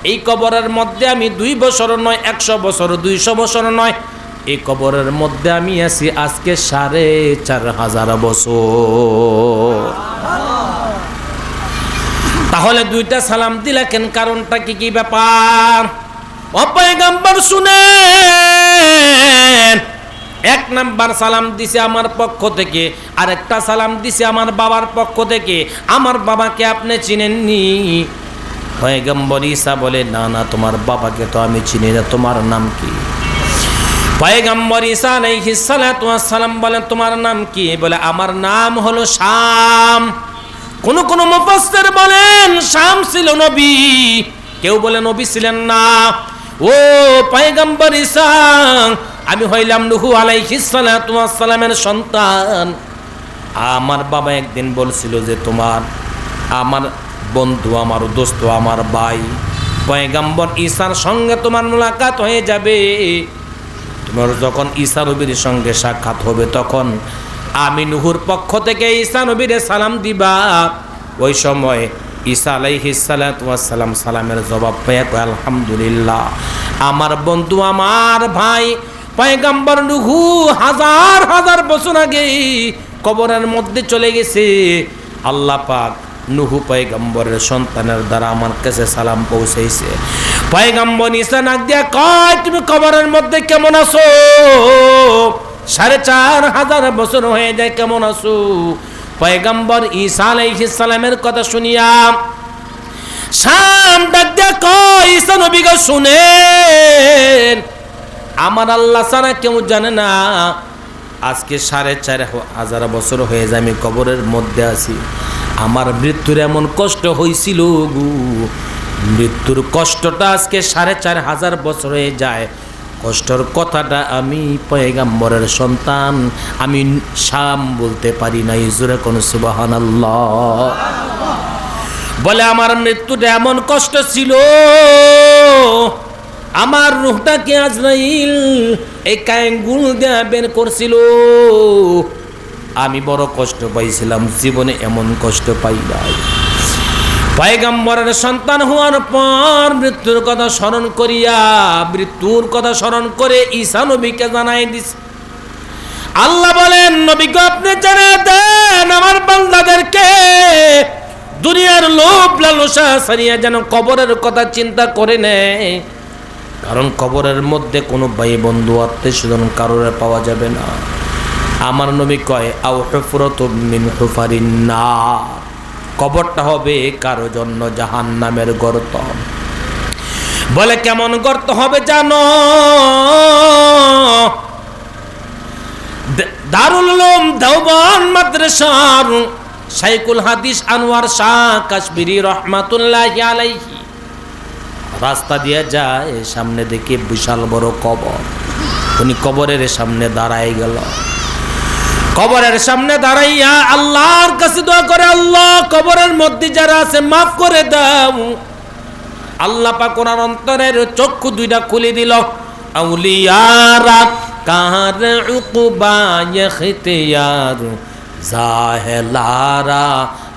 Speaker 1: এই কবরের মধ্যে আমি 2 বছর নয়, 100 বছর, 200 বছর নয়, এই কবরের মধ্যে আমি আছি আজকে 4500 বছর। তাহলে দুইটা সালাম দিলা কেন? কারণটা কি? কি ব্যাপার? ও পয়গম্বর শুনেন, 1 নাম্বার সালাম দিছে আমার পক্ষ থেকে, আর একটা সালাম দিছে আমার বাবার পক্ষ থেকে। আমার বাবাকে আপনি চিনেননি? পয়গম্বর ঈসা বলে, না না, তোমার বাবাকে তো আমি চিনি না, তোমার নাম কি? পয়গম্বর ঈসা আলাইহিস সালাতু ওয়াস সালাম বলেন, তোমার নাম কি? বলে, আমার নাম হলো শাম। কোন মুফাসসির বলেন শাম ছিল নবী, কেউ বলে নবী ছিলেন না। ও পয়গম্বর ঈসা, আমি হইলাম নূহ আলাইহিস সালাতু ওয়াস সালামের সন্তান। আমার বাবা একদিন বলছিল যে তোমার আমার বন্ধু, আমার দোস্ত, আমার ভাই পয়গম্বর ঈসার সঙ্গে তোমার মুলাকাত হয়ে যাবে। তোমার যখন ঈসা নবীর সঙ্গে সাক্ষাৎ হবে, তখন আমি নূহুর পক্ষ থেকে ঈসা নবীরে সালাম দিবা। ওই সময় ঈসা আলাইহিস সালাতু ওয়াস সালাম সালামের জবাব পেয়ে কয়, আলহামদুলিল্লাহ, আমার বন্ধু, আমার ভাই পয়গম্বর নূহু হাজার হাজার বছর আগে কবরের মধ্যে চলে গেছে। আল্লাহ পাক নূহু পয়গম্বরের সন্তানের দ্বারা আমার কাছে সালাম পৌঁছেছে। পয়গম্বর ঈসা নাক দিয়া কয়, তুমি কবরের মধ্যে কেমন আছো? 4500 বছর হয়ে যায়, কেমন আছো? পয়গম্বর ঈসা আলাইহিস সালামের কথা শুনিয়া শাম ডাক দিয়া কয়, ঈসা নবী গো শুনেন, আমার আল্লাহ ছাড়া কেউ জানে না, আজকে 4500 বছর হয়ে যায় আমি কবরের মধ্যে আছি। আমার মৃত্যুর এমন কষ্ট হয়েছিল গো, মৃত্যুর কষ্টটা আজকে 4500 বছর হয়ে যায়। কষ্টর কথাটা আমি পয়গম্বরের সন্তান, আমি শাম বলতে পারি না। জোরে কোন সুবহানাল্লাহ। বলে, আমার মৃত্যুটা এমন কষ্ট ছিল, আমার রূহটাকে আজরাইল এই কায়ঙ্গুল দিয়ে বের করছিল। আমি বড় কষ্ট পাইছিলাম, জীবনে এমন কষ্ট পাই নাই। পয়গম্বরের সন্তান হওয়ার পর মৃত্যুর কথা স্মরণ করিয়া, মৃত্যুর কথা স্মরণ করে ঈসা নবীকে জানাই দিছে। আল্লাহ বলেন, নবীকে আপনি জানিয়ে দেন আমার বান্দাদেরকে, দুনিয়ার লোভ লালসা ছাড়িয়া যেন কবরের কথা চিন্তা করে নেয়। কারণ কবরের মধ্যে কোনো ভাই বন্ধু আত্মীয় স্বজন কারোর পাওয়া যাবে না। আমার নবী কয়, আও হুফরাতুম মিন হুফারিন নার, কবরটা হবে কারো জন্য জাহান্নামের গর্ত। বলে, কেমন গর্ত হবে জানো? দারুল উলুম দেওবন্দ মাদ্রাসার শাইখুল হাদিস আনোয়ার শাহ কাশ্মীরি রহমাতুল্লাহি আলাইহি রাস্তা দিয়ে যায়, সামনে দেখে বিশাল বড় কবর। উনি কবরের সামনে দাঁড়ায় গেল। কবরের সামনে দাঁড়াইয়া আল্লাহর কাছে দোয়া করে, আল্লাহ কবরের মধ্যে যারা আছে মাফ করে দাও। আল্লাহ পাক ওনার অন্তরের চক্ষু দুইটা খুলে দিল। আউলিয়ারা কার উকবা ইখতিয়ার, জাহেলারা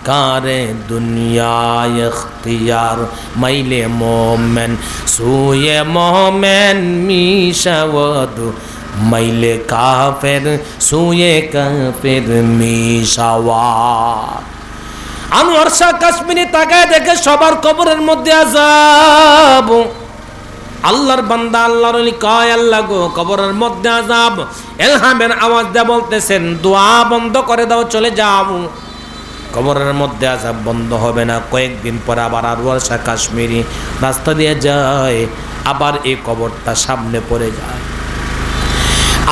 Speaker 1: কারে দুনিয়া ইখতিয়ার, মাইলে মোমেন সুয়ে মোমেন মিশাওয়াদ, মাইলে কাফের সুয়ে কাফের মিশাওয়াদ। আনোয়ার শাহ কাশ্মীরি তাকায় দেখে সবার কবরের মধ্যে আযাব। আল্লাহর বান্দা আল্লাহর ওলি কয়, আল্লাহ গো কবরের মধ্যে আযাব। ইলহামের আওয়াজ দিয়ে বলতেছেন, দোয়া বন্ধ করে দাও, চলে যাও। কবরের মধ্যে আযাব বন্ধ হবে না। কয়েকদিন পর আবার আনোয়ার শাহ কাশ্মীরি রাস্তা দিয়ে যায়, আবার এই কবরটা সামনে পড়ে যায়।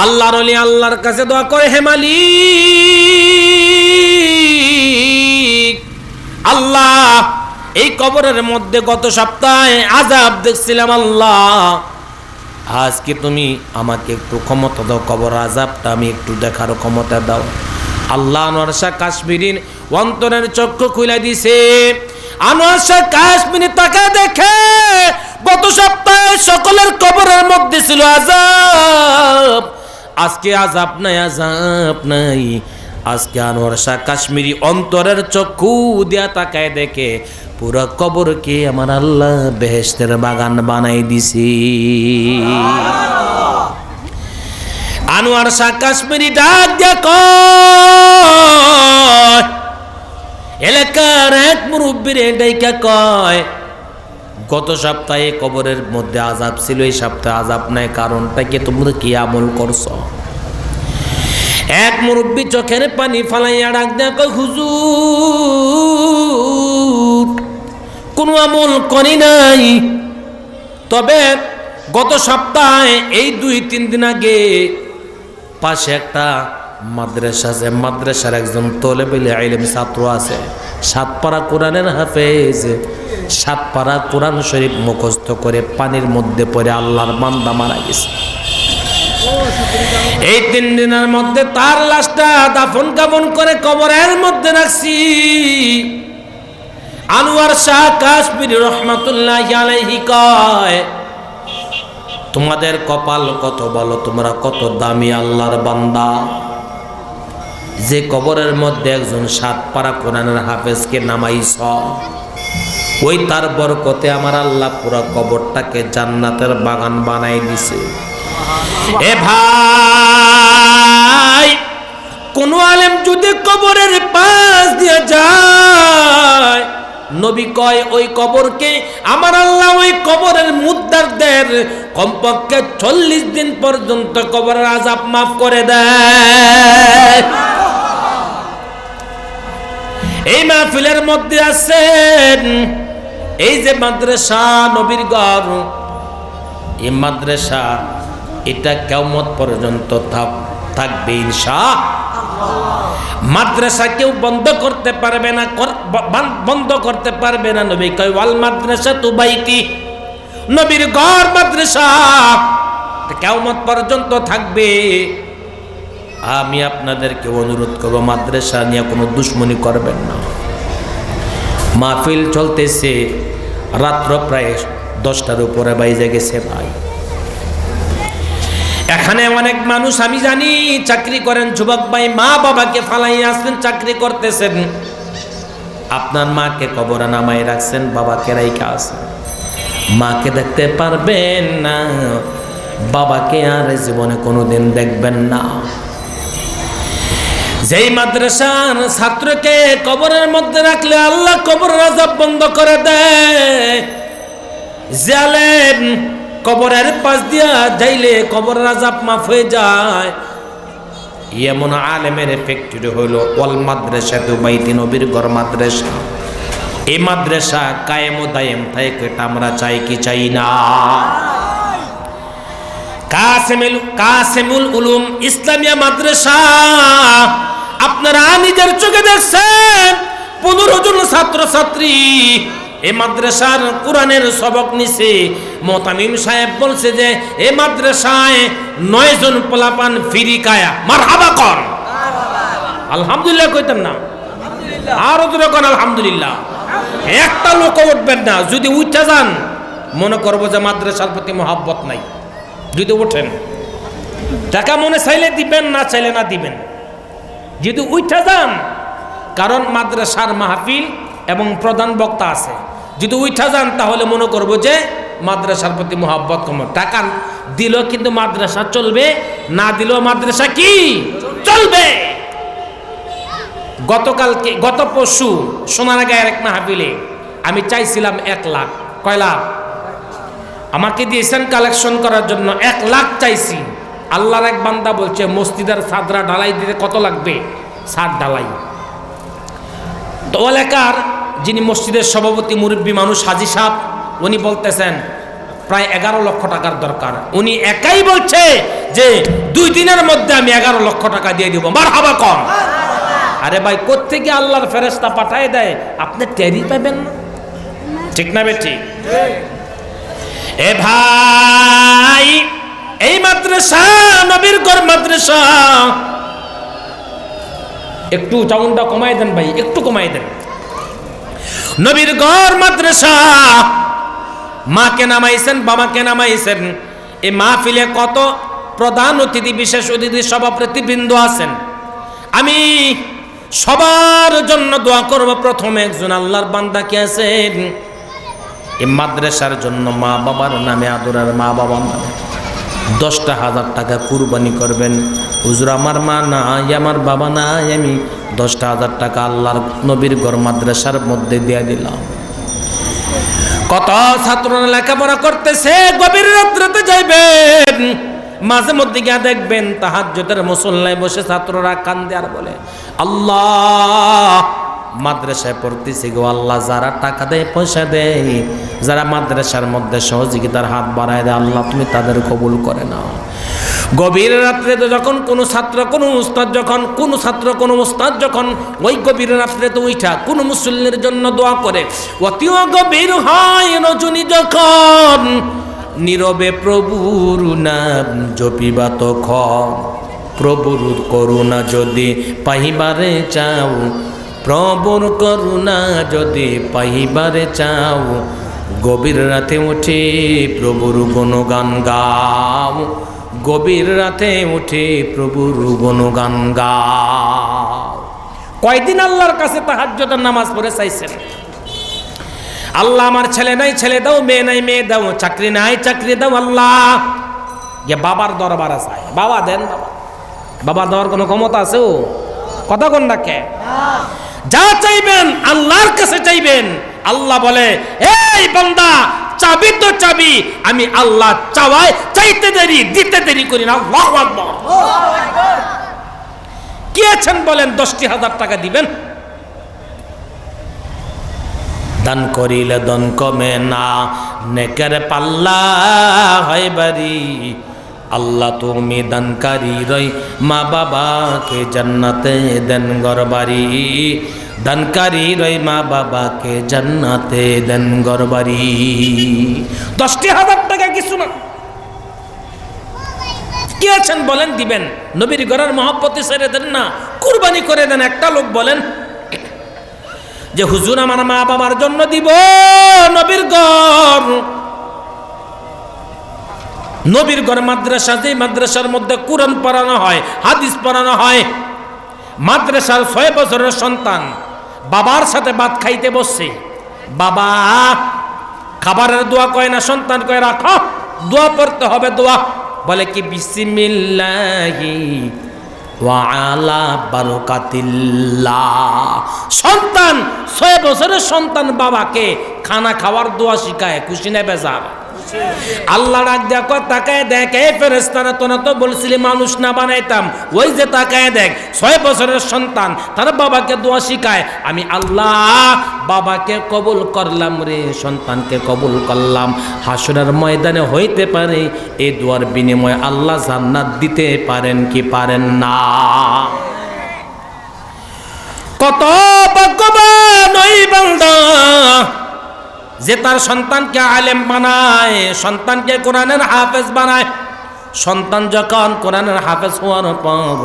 Speaker 1: আল্লাহর ওলি আল্লাহর কাছে দোয়া করে, হে মালিক আল্লাহ এই কবরের মধ্যে গত সপ্তাহে আযাব দেখছিলাম আল্লাহ, আজকে তুমি আমাকে একটু ক্ষমতা দাও, কবর আযাবটা আমি একটু দেখার ক্ষমতা দাও। আল্লাহ আনোয়ার শাহ কাশ্মীরির অন্তরের চক্ষু খুলে দিছে। আনোয়ার শাহ কাশ্মীরি তাকে দেখে গত সপ্তাহে সকলের কবরের মধ্যে ছিল আযাব, আজকে আযাব নাই, আযাব নাই। আজকে আনোয়ার শাহ কাশ্মীরি অন্তরের চক্ষু দিয়া তাকায় দেখে পুরো কবরকে আমার আল্লাহ বেহেশতের বাগান বানাই দিছি। আনোয়ার শাহ কাশ্মীরি ডাক দিয়া কয়, এলাকার এক মুরব্বীর ডাইকা কয়, গত সপ্তাহে কবরের মধ্যে আযাব ছিল, এই সপ্তাহে আযাব নাই, কারণটা কি? তোমরা কি আমল করছো? এক মুরব্বী চোখের পানি ফালাইয়া ডাক দেয়া কয়, হুজুর কোনো আমল করি নাই, তবে গত সপ্তাহে এই 2-3 দিন আগে পাশে একটা মাদ্রাসা আছে, মাদ্রাসার একজন তলেবেলে ইলম ছাত্র আছে, 7 পারা কোরআনের হাফেজ, 7 পারা কোরআন শরীফ মুখস্থ করে পানির মধ্যে পড়ে আল্লাহর বান্দা মারা গেছে। এই 3 দিনের মধ্যে তার লাশটা দাফন কাফন করে কবরের মধ্যে রাখছি। আনোয়ার শাহ কাশ্মীরি রহমাতুল্লাহি আলাইহি কয়, তোমাদের কপাল কত ভালো, তোমরা কত দামি আল্লাহর বান্দা, যে কবরের মধ্যে একজন 7 পারা কোরআনের হাফেজকে নামাইছ, ওই তার বরকতে আমার আল্লাহ পুরো কবরটাকে জান্নাতের বাগান বানাই দিছে। এ ভাই, কোন আলেম যদি কবরের পাশ দিয়ে যায়, নবী কয় ওই কবরকে আমার আল্লাহ ওই কবরের মুদ্দারদের কমপক্ষে 40 দিন পর্যন্ত কবরের আযাব মাফ করে দেয়। এই মাহফিলের মধ্যে আছেন এই যে মাদ্রাসা নবীর ঘর, এই মাদ্রাসা এটা কিয়ামত পর্যন্ত থাকবে ইনশাআল্লাহ। মাদ্রাসা কেউ বন্ধ করতে পারবে না, বন্ধ করতে পারবে না। নবী কয় ওয়াল মাদ্রাসা তু বাইতি, নবীর ঘর মাদ্রাসা কিয়ামত পর্যন্ত থাকবে। আমি আপনাদেরকে অনুরোধ করব মাদ্রাসা নিয়ে কোনো দুশ্মনী করবেন না। মাহফিল চলতেছে, রাত্র প্রায় 10টার উপরে বাইজে গেছে ভাই। এখানে অনেক মানুষ আমি জানি চাকরি করেন, যুবক ভাই মা বাবাকে ফালাইয়া আসছেন, চাকরি করতেছেন, আপনার মাকে কবরে নামাই রাখছেন, বাবাকে রাইখা আছেন, মাকে দেখতে পারবেন না, বাবাকে আর জীবনে কোনোদিন দেখবেন না। যেই মাদ্রাসার ছাত্রকে কবরের মধ্যে রাখলে আল্লাহ কবরের আযাব বন্ধ করে দেয়, জালেম কবরের পাশ দিয়া যাইলে কবরের আযাব মাফ হয়ে যায়, এমন আলেমের ফ্যাক্টরি হইল ওয়াল মাদ্রাসা তু বাইতি, নবীর ঘর মাদ্রাসা। এই মাদ্রাসা কায়েম ও দায়েম থাকে, এটা আমরা চাই কি চাই না? কাসেমুল উলুম ইসলামিয়া মাদ্রাসা আপনারা নিজের চোখে দেখছেন, 15 জন ছাত্র ছাত্রী এই মাদ্রাসার কোরআনের সবক নিছে। মোতামিম সাহেব বলছে যে এই মাদ্রাসায় 9 জন পোলাপান ফ্রি কায়া। মারহাবা কর, আলহামদুলিল্লাহ কইতেন না? আরো জোরে কোন আলহামদুলিল্লাহ। একটা লোক উঠবেন না, যদি উঠে যান মনে করবো যে মাদ্রাসার প্রতি মহব্বত নাই। যদি ওঠেন টাকা মনে চাইলে দিবেন, না চাইলে না দিবেন, যদি উঠে যান, কারণ মাদ্রাসার মাহফিল এবং প্রধান বক্তা আছে, যদি উঠে যান তাহলে মনে করবো যে মাদ্রাসার প্রতি মহব্বত কম। টাকা দিল কিন্তু মাদ্রাসা চলবে, না দিলেও মাদ্রাসা কি চলবে। গত পরশু সোনারগাঁয়ের এক মাহফিলে আমি চাইছিলাম 1 লাখ। কয় লাখ আমাকে দিয়েছেন কালেকশন করার জন্য? 1 লাখ চাইছি। আল্লাহর এক বান্দা বলছে মসজিদের ছাদরা ঢালাই দিতে কত লাগবে? ছাদ ঢালাই। তো এলাকার যিনি মসজিদের সভাপতি মুরব্বী মানুষ হাজী সাহেব, উনি বলতেছেন প্রায় 11 লক্ষ টাকার দরকার। উনি একাই বলছে যে 2 দিনের মধ্যে আমি 11 লক্ষ টাকা দিয়ে দিব। মারহাবা কর। আরে ভাই কোত্থেকে আল্লাহর ফেরেশতা পাঠায় দেয় আপনি টেরই পাবেন না, ঠিক না বেঠিক? এ ভাই এই মাদ্রাসা নবীর ঘর মাদ্রাসা, একটু চাউনটা কমাই দেন ভাই, একটু কমাই দেন। নবীর ঘর মাদ্রাসা, মাকে নামাইছেন বাবাকে নামাইছেন। এই মাহফিলে কত প্রধান অতিথি বিশেষ অতিথি সভাপতিবৃন্দ আছেন, আমি সবার জন্য দোয়া করব। প্রথমে একজন আল্লাহর বান্দা কে আছেন এই মাদ্রাসার জন্য মা বাবার নামে, আদরের মা বাবার নামে 10,000 টাকা কুরবানি করবেন। হুজুর আমার মা নাই, আমার বাবা নাই, আমি 10,000 টাকা আল্লাহর নবীর ঘর মাদ্রাসার মধ্যে দিয়ে দিলাম। কত ছাত্ররা লেখাপড়া করতেছে, গভীর রাত্রিতে যাইবেন, মাঝে মধ্যে গিয়ে দেখবেন তাহাজ্জুদের মুসল্লায় বসে ছাত্ররা কান্দে আর বলে আল্লাহ মাদ্রাসায় পড়তেছি গো আল্লাহ, যারা টাকা দেয় পয়সা দেয়, যারা মাদ্রাসার মধ্যে সহযোগিতার হাত বাড়ায় দেয়, আল্লাহ তুমি তাদের কবুল করে নাও। গভীর রাত্রে যখন কোনো ছাত্র কোনো উস্তাদ যখন কোনো ছাত্র কোনো উস্তাদ যখন ওই গভীর রাত্রে তো উঠা কোনো মুসল্লির জন্য দোয়া করে, অতিও গভীর হয় রজনী যখন নীরবে প্রভুর নাম জপিবা তখন, প্রভুর করুণা যদি পাইবারে চাও, প্রভুর করুণা যদি পাইবারে চাও, গভীর রাতে উঠে প্রভুর গুণগান গাও, গভীর রাতে উঠে প্রভুর গুণগান গাও। কয়দিন আল্লাহর কাছে তাহাজ্জুদের নামাজ পড়ে চাইছেন আল্লাহ আমার ছেলে নাই ছেলে দাও, মেয়ে নাই মেয়ে দাও, চাকরি নাই চাকরি দাও আল্লাহ। যে বাবার দরবারে চায়, বাবা দেন, বাবা বাবা দেওয়ার কোনো ক্ষমতা আছে? ও কথা কোন ডাকে? যা চাইবেন আল্লাহর কাছে চাইবেন। আল্লাহ বলে এই বান্দা চাবি তো চাবি, আমি আল্লাহ চাওয়াই চাইতে দেরি দিতে দেরি করি না। আল্লাহু আকবার। কি আছেন বলেন 10,000 টাকা দিবেন? দান করিলে দন কমে না, নেকের পাল্লা হয় বাড়ি। আল্লাহ তুমি দানকারী রই, মা বাবাকে জান্নাতে দেন ঘরবাড়ি, দানকারী রই মা বাবাকে জান্নাতে দেন ঘরবাড়ি। 10,000 টাকা কিছু না, কি আছেন বলেন দিবেন? নবীর ঘরের মহব্বতে ছেড়ে দেন না, কুরবানি করে দেন। একটা লোক বলেন যে হুজুর আমার মা বাবার জন্য দিব নবীর ঘর, নবীর ঘর মাদ্রাসা, যে মাদ্রাসার মধ্যে কোরআন পড়ানো হয়, হাদিস পড়ানো হয়। মাদ্রাসার 6 বছরের সন্তান বাবার সাথে ভাত খাইতে বসছে, বাবা খাবারের দোয়া কয় না, সন্তান কয় রাখো দোয়া পড়তে হবে। দোয়া বলে কি বিসমিল্লাহি ওয়া আলা বারাকাতিল্লাহ। সন্তান 6 বছরের সন্তান বাবাকে খানা খাওয়ার দোয়া শিখায়, খুশি না বেজার? আল্লাহ ডাক দেখো, তাকায় দেখ, এই ফেরেশতারা তোরা তো বলছিলি মানুষ না বানাইতাম, ওই যে তাকায় দেখ 6 বছরের সন্তান তার বাবাকে দোয়া শিখায়। আমি আল্লাহ বাবাকে কবুল করলাম রে, সন্তানকে কবুল করলাম। হাসরের ময়দানে হইতে পারে এই দোয়ার বিনিময়ে আল্লাহ জান্নাত দিতে পারেন কি পারেন না? কত ভাগ্যবান ওই বান্দা যে তার সন্তানকে আলেম বানায়, সন্তানকে কোরআনের হাফেজ বানায়। সন্তান যখন কোরআনের হাফেজ হওয়ার পর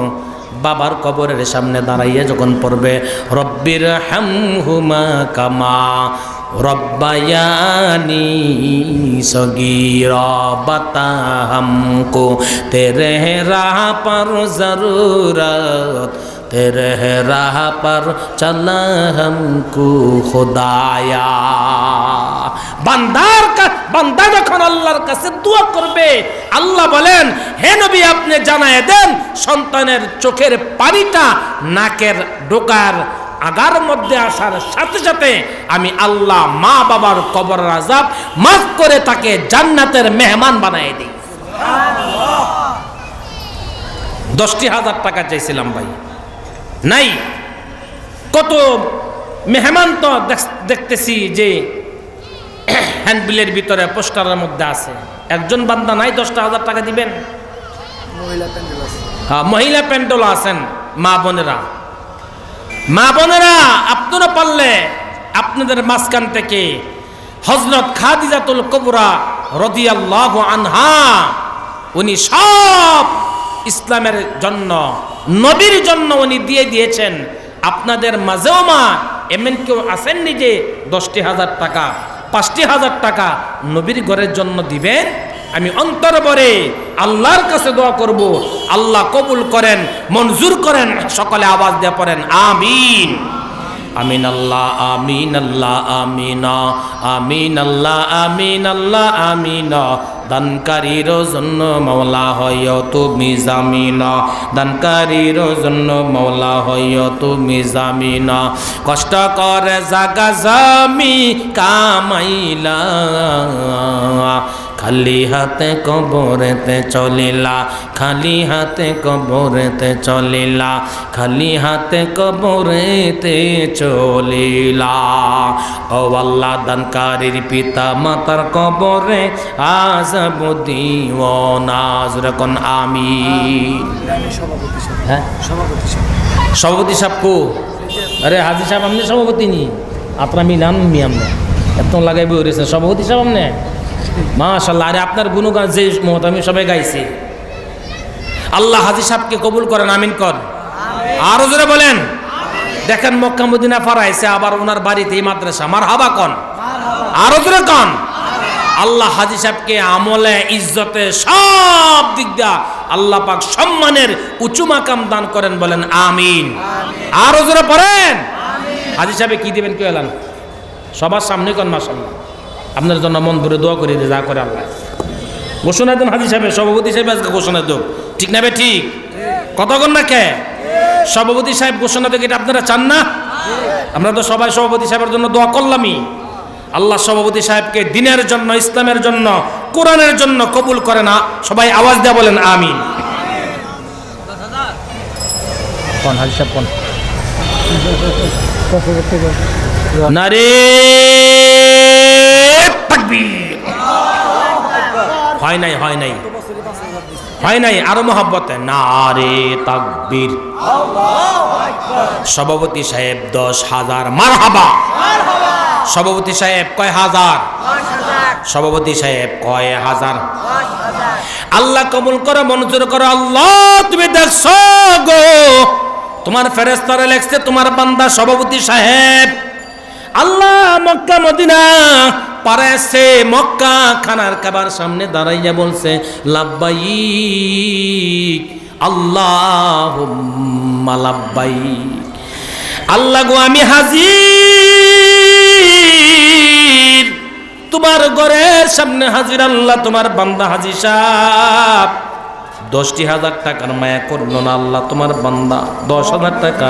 Speaker 1: বাবার কবরের সামনে দাঁড়াইয়ে যখন পড়বে রব্বির হামহুমা কামা রব্বায়ানি সগীরা বাতাহামকো তেরে রাহ পর জরুরত, तेरे राह पर चला हमको खुदाया। বান্দা যখন আল্লাহর কাছে দোয়া করবে, আল্লাহ বলেন হে নবী আপনি জানায় দেন সন্তানের চোখের পানিটা নাকের ডোকার আগার মধ্যে আসার সাথে সাথে আমি আল্লাহ মা বাবার কবরের আযাব মাফ করে তাকে জান্নাতের মেহমান বানায় দিই। 10,000 টাকা চাইছিলাম ভাই, নাই। কত মেহমান তো দেখতেছি যে হ্যান্ডবিলের ভিতরে পোস্টারের মধ্যে আছে, একজন বান্দা নাই 10,000 টাকা দিবেন। মহিলা প্যান্ডেল আছেন মা বোনেরা, মা বোনেরা, আপনারা পারলে আপনাদের মাঝখান থেকে হযরত খাদিজাতুল কুবরা রাদিয়াল্লাহু আনহা, উনি সব ইসলামের জন্য, নবীর জন্য উনি দিয়ে দিয়েছেন। আপনাদের মাঝেও মা এমন কেউ আসেননি যে 10,000 টাকা 5,000 টাকা নবীর ঘরের জন্য দিবেন? আমি অন্তর ভরে আল্লাহর কাছে দোয়া করব, আল্লাহ কবুল করেন, মঞ্জুর করেন। সকলে আওয়াজ দিয়ে পড়েন আমিন। আমিন আল্লাহ আমিন আল্লাহ আমিন আমিন আল্লাহ আমিন আল্লাহ আমিন। দানকারীর জন্য মওলা হয় তুমি জামিন, দানকারীর জন্য মওলা হয় তুমি জামিন। কষ্ট করে জাগা জামি কামাইলা, খালি হাতে কবরেতে চলিলা, খালি হাতে কবরেতে চলিলা, খালি হাতে কবরেতে চলিলা। ও আল্লাহ, দানকারীর পিতা মাতার কবরে আযাব দিও না। যখন আমিন। হ্যাঁ, সভাপতি সাহেব কো? আরে হাজি সাহেব আমনে সভাপতি নি? আপনার মিলান মিয়ামনে এত লাগাইবে ওরেছে সভাপতি সাহেব আমনে। মাশাআল্লাহ। আরে আপনার গুণগান যে মহতামি সবাই গাইছে। আল্লাহ হাজি সাহেবকে কবুল করেন, আমিন কর। আরো জোরে বলেন। দেখেন মক্কা মদিনা ফারাইছে, আবার ওনার বাড়িতে এই মাদ্রাসা। মারহাবা কন, আরো জোরে কন। আল্লাহ হাজি সাহেবকে আমলে ইজ্জতে সব দিক দিয়া আল্লাহ পাক সম্মানের উঁচু মাকাম দান করেন, বলেন আমিন। আরো জোরে পড়েন। হাজি সাহেব কি দিবেন কেউ এলান সবার সামনে কন। মাশাআল্লাহ, আপনার জন্য মন ভরে দোয়া করি, যা করে আল্লাহ। ঘোষণা দেন হাজি সাহেব, সভাপতি সাহেব আজকে ঘোষণা দেব, ঠিক না? ঠিক কতক্ষণ না কে সভাপতি সাহেব ঘোষণা দেখ, এটা আপনারা চান না? আমরা তো সবাই সভাপতি সাহেবের জন্য দোয়া করলামই। আল্লাহ সভাপতি সাহেবকে দিনের জন্য, ইসলামের জন্য, কোরআনের জন্য কবুল করে না। সবাই আওয়াজ দেয়া বলেন আমিন। কোন হাজি সাহেব কোন? নারে তাকবীর। হয় নাই, হয় নাই, হয় নাই। আরো মহব্বতে নারে তাকবীর। সভাপতি সাহেব 10,000 মারহাবা। সভাপতি সাহেব কয় হাজার? সভাপতি সাহেব কয় হাজার? আল্লাহ কবুল করো, মঞ্জুর করো। আল্লাহ তুমি দেখছো গো, তোমার ফেরেশতারা লেখছে তোমার বান্দা সভাপতি সাহেব। আল্লাহ মক্কা মদিনা পারেছে, মক্কা খানার কাবার সামনে দাঁড়াইয়া বলছে লাব্বাইক আল্লাহুম্মা লাব্বাইক। আল্লাহ গো, আমি হাজির, তোমার ঘরের সামনে হাজির। আল্লাহ তোমার বান্দা হাজি সাহেব 10,000 টাকার মায়া করলো না। আল্লাহ তোমার বান্দা 10,000 টাকা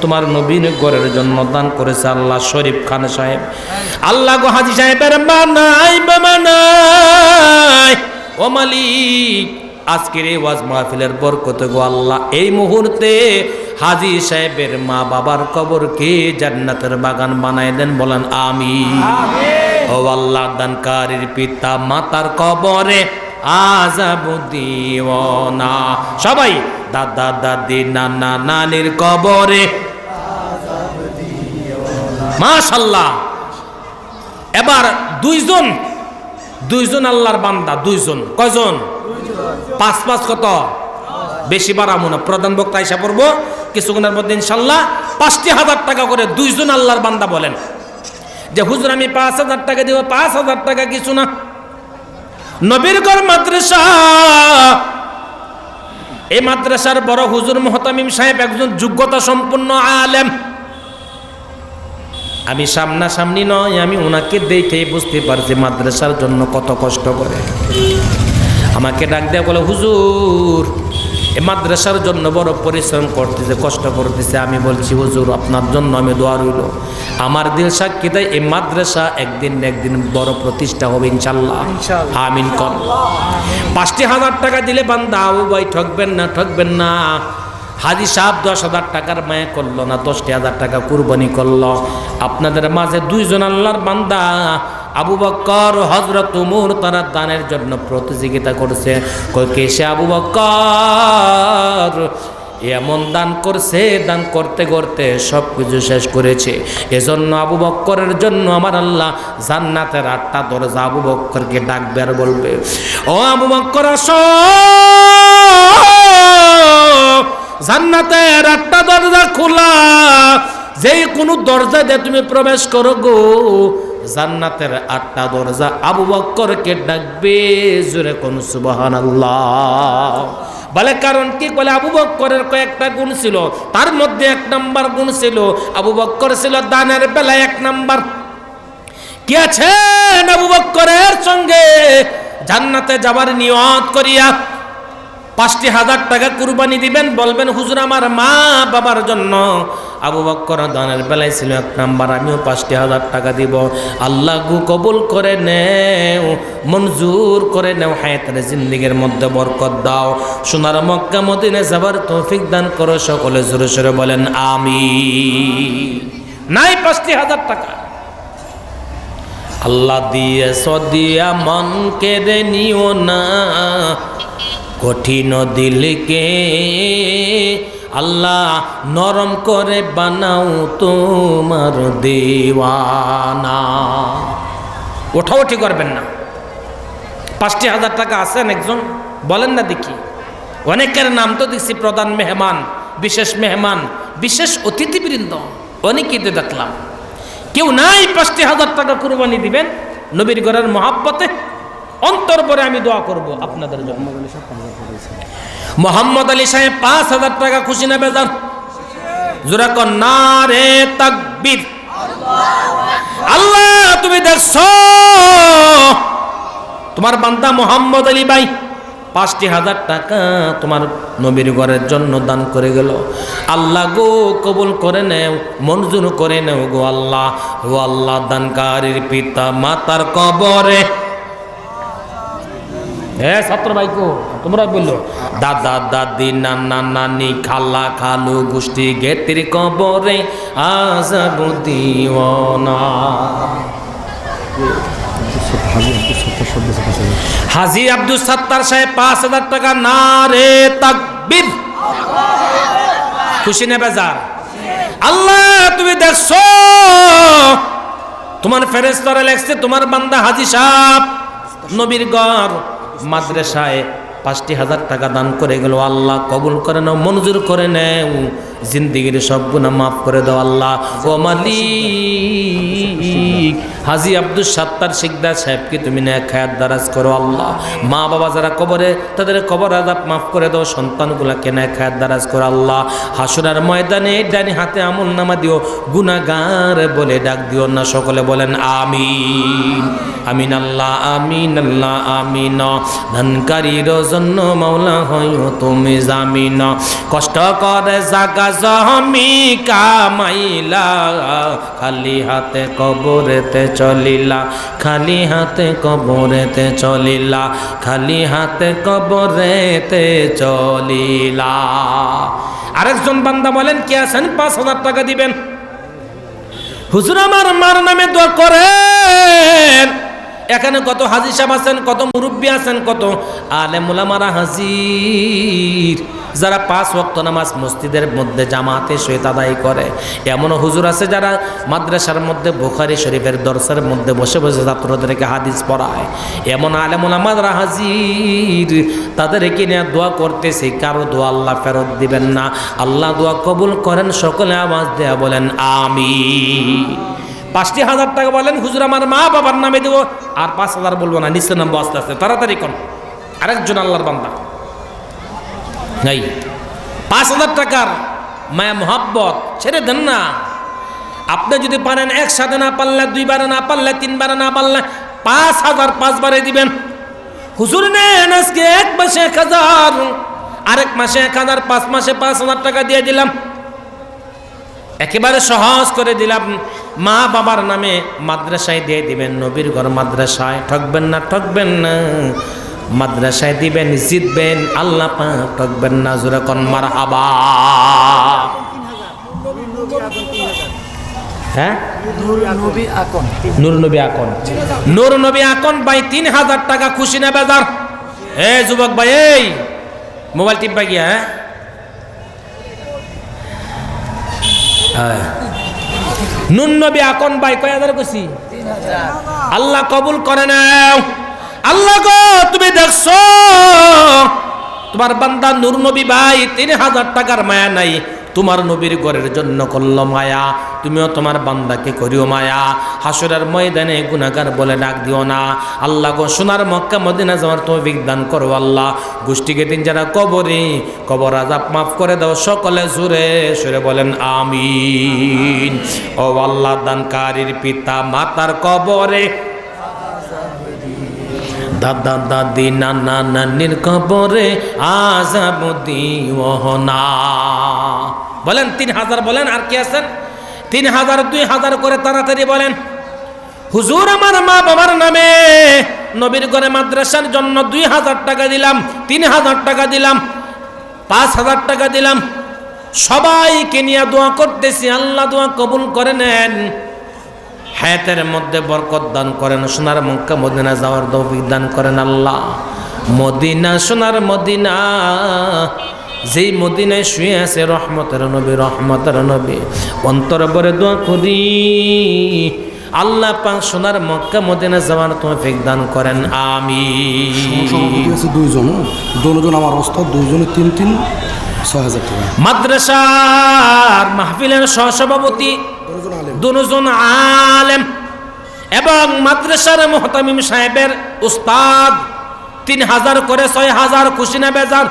Speaker 1: তোমার নবীর ঘরের জন্য দান করেছে। আল্লাহ শরীফ খান সাহেব, আল্লাহ গো হাজি সাহেবের বানাই বানাই। ও মালিক, আজকের এই ওয়াজ মাহফিলের বরকতে গো আল্লাহ এই মুহূর্তে হাজি সাহেবের মা বাবার কবরকে জান্নাতের বাগান বানায় দেন, বলেন আমিন। ও আল্লাহ, দানকারীর পিতা মাতার কবরে আযাব দিও না। সবাই দাদা দাদি নানা নানির কবরে আযাব দিও না। মাশাআল্লাহ। এবার দুইজন আল্লাহর বান্দা, দুইজন। কয়জন? 5 কত? বেশি বাড়াবো না, প্রধান বক্তা এসে পড়বো কিছুক্ষণের মধ্যে ইনশাল্লাহ। 5,000 টাকা করে দুইজন আল্লাহর বান্দা বলেন যে হুজুর আমি 5,000 টাকা দিব। 5,000 টাকা কিছু না। নবীর ঘর মাদ্রাসা, এই মাদ্রাসার বড় হুজুর মুহতামিম সাহেব একজন যোগ্যতা সম্পন্ন আলেম। আমি সামনাসামনি নয়, আমি ওনাকে দেখে বুঝতে পারছি মাদ্রাসার জন্য কত কষ্ট করে। আমাকে ডাক দেয়া বলে হুজুর এই মাদ্রাসার জন্য বড় পরিশ্রম করতেছে, কষ্ট করতেছে। আমি বলছি হুজুর আপনার জন্য আমি দোয়া রইল। আমার দিল সাক্ষী দেয় এই মাদ্রাসা একদিন না একদিন বড় প্রতিষ্ঠা হবে ইনশাল্লাহ। আমিন কর। 5,000 টাকা দিলে বান্দা ও ভাই ঠকবেন না, ঠকবেন না। হাজি সাহেব 10,000 টাকার মায়া করলো না, 10,000 টাকা কুরবানি করলো। আপনাদের মাঝে দুইজন আল্লাহর বান্দা আবু বকর, হযরত উমর, তারা দানের জন্য প্রতিযোগিতা করছে। কই কে সে আবু বকর? এমন দান করছে, দান করতে করতে সব কিছু শেষ করেছে। এজন্য আবু বক্করের জন্য আমার আল্লাহ জান্নাতের 8টা দরজা আবু বক্করকে ডাকবে আর বলবে, ও আবু বক্কর আসো, জান্নাতের 8টা দরজা খোলা, যেই কোনো দরজা দিয়ে তুমি প্রবেশ করো গো, জান্নাতের 8টা দরজা আবু বক্করকে ডাকবে। জোরে কোন সুবহানাল্লাহ। বলে কারণ কি? বলে আবু বক্করের কয়েকটা গুণ ছিল, তার মধ্যে 1 নাম্বার গুণ ছিল আবু বক্কর ছিল দানের বেলায় 1 নাম্বার। কি আছেন আবু বক্করের সঙ্গে জান্নাতে যাবার নিয়ত করিয়া 5,000 টাকা কুরবানি দিবেন, বলবেন হুজুর আমার মা বাবার জন্য। আবু বক্কর দানের বেলায় ছিল 1 নাম্বার, আমিও 5,000 টাকা দিব। আল্লাহ গু কবুল করে নেও, মঞ্জুর করে নেও, হায়াতের জিন্দেগির মধ্যে বরকত দাও, সোনার মক্কা মদিনা যাবার তৌফিক দান করো। সকলে জোরে জোরে বলেন আমিন। নাই 5,000 টাকা আল্লাহ দিয়ে সদিয়া মন কেড়ে নিও না, কঠিন দিলকে আল্লাহ নরম করে বানাও তোমার দেওয়ানা। ওঠাওঠি করবেন না। 5,000 টাকা আছেন একজন? বলেন না দেখি। অনেকের নাম তো দেখছি প্রধান মেহমান, মেহমান, বিশেষ অতিথিবৃন্দ, অনেকেই তো দেখলাম। কেউ নাই 5,000 টাকা কুরবানি দিবেন নবীর ঘরের মহাব্বতে। অন্তর পরে আমি দোয়া করব আপনাদের জন্য। মোহাম্মদ আলী সাহেব 5,000 টাকা খুশি না বেজার? জোরা কর নারে তাকবীর। আল্লাহ তুমি দেখছো তোমার বান্দা মোহাম্মদ আলী ভাই 5,000 টাকা তোমার নবীর ঘরের জন্য দান করে গেল। আল্লাহ গো কবুল করে নেও, মঞ্জুর করে নেও গো আল্লাহ। ও আল্লাহ দানকারীর পিতা মাতার কবরে, হ্যাঁ ছাত্র ভাইকো তোমরা বললো, দাদা দাদি নানা নানি খালা খালু গোষ্ঠী গেতির কবরে আযাব দিও না। হাজী আব্দুল সাত্তার সাহেব 5,000 টাকা নারে তাকবীর। খুশি না বেজার? আল্লাহ তুমি দেখছো তোমার ফেরেশতারা লেখছে তোমার বান্দা হাজী সাহেব নবীর ঘর মাদ্রাসায় 5,000 টাকা দান করে গেল। আল্লাহ কবুল করে নাও, মঞ্জুর করে নেও, জিন্দিগির সব গুনাহ মাফ করে দাও আল্লাহ। ও মালিক হাজী আব্দুল সাত্তার শিকদার সাহেবকে তুমি নেক হায়াত দারাজ করো আল্লাহ। মা বাবা যারা কবরে, তাদের কবর আযাব মাফ করে দাও, সন্তানগুলোকে নেক হায়াত দারাজ করো আল্লাহ। হাসরের ময়দানে ডানি হাতে আমলনামা দিও, গুনাহগার বলে ডাক দিও না। সকলে বলেন আমিন। আমিন আল্লাহ আমিন আল্লাহ আমিন। ধনকারীর জন্য মাওলা হইও তুমি জামিন, কষ্ট করে জাগা জমি কামাইলা, খালি হাতে কবরেতে চলিলা, খালি হাতে কবরেতে চলিলা, খালি হাতে কবরেতে চলিলা। আরেকজন বান্দা বলেন কে আছেন 5,000 টাকা দিবেন? হুজুর আমার মার নামে দোয়া করেন। এখানে কত হাজী সাহেব আছেন, কত মুরব্বী আছেন, কত আলেম ওলামারা হাজির, যারা 5 ওয়াক্ত নামাজ মসজিদের মধ্যে জামাতে সহিত আদায় করে। এমনও হুজুর আছে যারা মাদ্রাসার মধ্যে বুখারী শরীফের দরসের মধ্যে বসে বসে ছাত্রদেরকে হাদিস পড়ায়। এমন আলেম ওলামারা হাজির, তাদেরকে নিয়ে দোয়া করতেছি, কারো দোয়া আল্লাহ ফেরত দিবেন না। আল্লাহ দোয়া কবুল করেন। সকলে আওয়াজ দেয়া বলেন আমিন। 5,000 টাকা বলেন হুজুর আমার মা বাবার নামে দেবো, আর 5,000 বলবো না, নিচে নামবো আস্তে আস্তে, তাড়াতাড়ি কোন। আরেকজন আল্লাহর বান্দা নাই 5,000 টাকার মায়া মোহাব্বত ছেড়ে দেন না। আপনি যদি পারেন একসাথে, না পারলে 2 বারে, না পারলে 3 বারে, না পারলে 5,000 5 বারে দিবেন। হুজুর নেন আজকে 1 মাসে 1,000, আরেক মাসে 1,000, 5 মাসে 5,000 টাকা দিয়ে দিলাম, একেবারে সহজ করে দিলাম। মা বাবার নামে মাদ্রাসায় দিয়ে দিবেন, নবীর ঘর মাদ্রাসায়। ঠকবেন না, ঠকবেন না, মাদ্রাসায় দিবেন, জিতবেন, আল্লাহ পাক ঠকবেন না। জোরে কোন মারহাবা। হ্যাঁ নূর নবী আকন, নূর নবী আকন ভাই 3,000 টাকা। খুশি না বেজার? যুবক ভাই এই মোবাইল টিপবা গিয়া, হ্যাঁ হ্যাঁ নুন নবী আকন ভাই কয় হাজার কইছি আল্লাহ কবুল করে নাও আল্লাহ গো তুমি দেখছো তোমার বান্দা নূর নবী ভাই 3000 টাকার মায়া নাই তোমার নবীর ঘরের জন্য করলো মায়া তুমিও তোমার বান্দাকে করিও মায়া হাসরের ময়দানে গুনাহগার বলে ডাক দিও না আল্লাহ গো সোনার মক্কা মদিনা যাওয়ার তৌফিক দান করো আল্লাহ গোষ্ঠীকে দিন যারা কবরে কবর আযাব মাফ করে দাও সকলে জোরে সরে বলেন আমিন ও আল্লাহ দানকারীর পিতা মাতার কবরে দাদা দাদি নানা নানির কবরে আযাব দিও না বলেন 3000 বলেন আর কি আছেন 3000 2000 করে তাড়াতাড়ি বলেন হুজুর আমার মা বাবার নামে নবীর ঘরে মাদ্রাসার জন্য 2000 টাকা দিলাম 3000 টাকা দিলাম 5000 টাকা দিলাম সবাইকে নিয়ে দোয়া করতেছি আল্লাহ দোয়া কবুল করে নেন হায়াতের মধ্যে বরকত দান করেন সোনার মক্কা মদিনা যাওয়ার তৌফিক দান করেন আল্লাহ মদিনা সোনার মদিনা যেই মদিনায় শুয়ে আছে রহমতের নবী অন্তর ভরে দোয়া করি আল্লাহ পাক সোনার মক্কা মদিনা যাওয়ার তৌফিক দান করেন আমিন
Speaker 2: দুজন আমার ওস্তাদ দুজনে 6000 টাকা
Speaker 1: মাদ্রাসার মাহফিলের সহসভাপতি দুজন আলেম এবং মাদ্রাসার মুহতামিম সাহেবের উস্তাদ 3000 করে 6000 খুশি না বেজার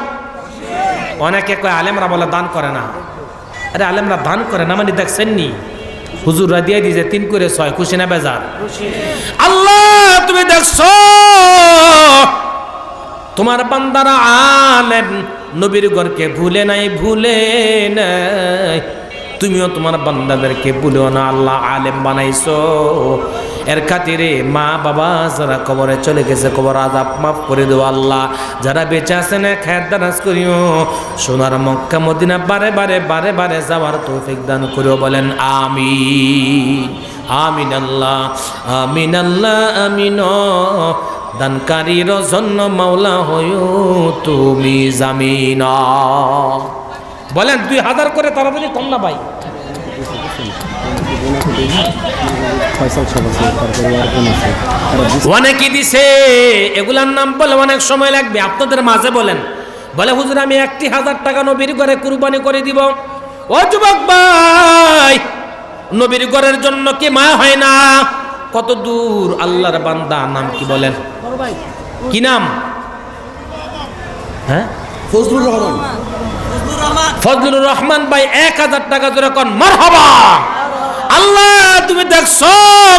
Speaker 1: অনেকে কয় আলেমরা বলে দান করে না আরে আলেমরা দান করে না মানে দেখছেন নি হুজুররা দিয়ে দিয়েছে 3 করে 6 খুশি না বেজার আল্লাহ তুমি দেখছো তোমার বান্দারা আলেম নবীর ঘরকে ভুলে নাই তুমিও তোমার বান্দাদেরকে ভুলেও না আল্লাহ আলেম বানাইছো এর খাতিরে মা বাবা যারা কবরে চলে গেছে কবর আযাব মাফ করে দেও আল্লাহ যারা বেঁচে আছেন খায়ের দারাজ করিও সোনার মক্কা মদিনা বারে বারে যাওয়ার তৌফিক দান করিও বলেন আমিন আমিন আল্লাহ আমিন আল্লাহ আমিন দানকারীর জন্য মাওলা হইও তুমি জামিন বলেন 2000 করে তাড়াতাড়ি কম না ভাই অনেকে দিছে এগুলার নাম বলে অনেক সময় লাগবে আপনাদের মাঝে বলেন বলে হুজুর আমি 1000 টাকা নবীর ঘরে কুরবানি করে দিব ও যুবক ভাই নবীর ঘরের জন্য কি মায়া হয় না কত দূর আল্লাহর বান্দা নাম কি বলেন কি নাম হ্যাঁ ফজলুর রহমান ভাই 1000 টাকা জোরে কোন মারহাবা আল্লাহ তুমি দেখছো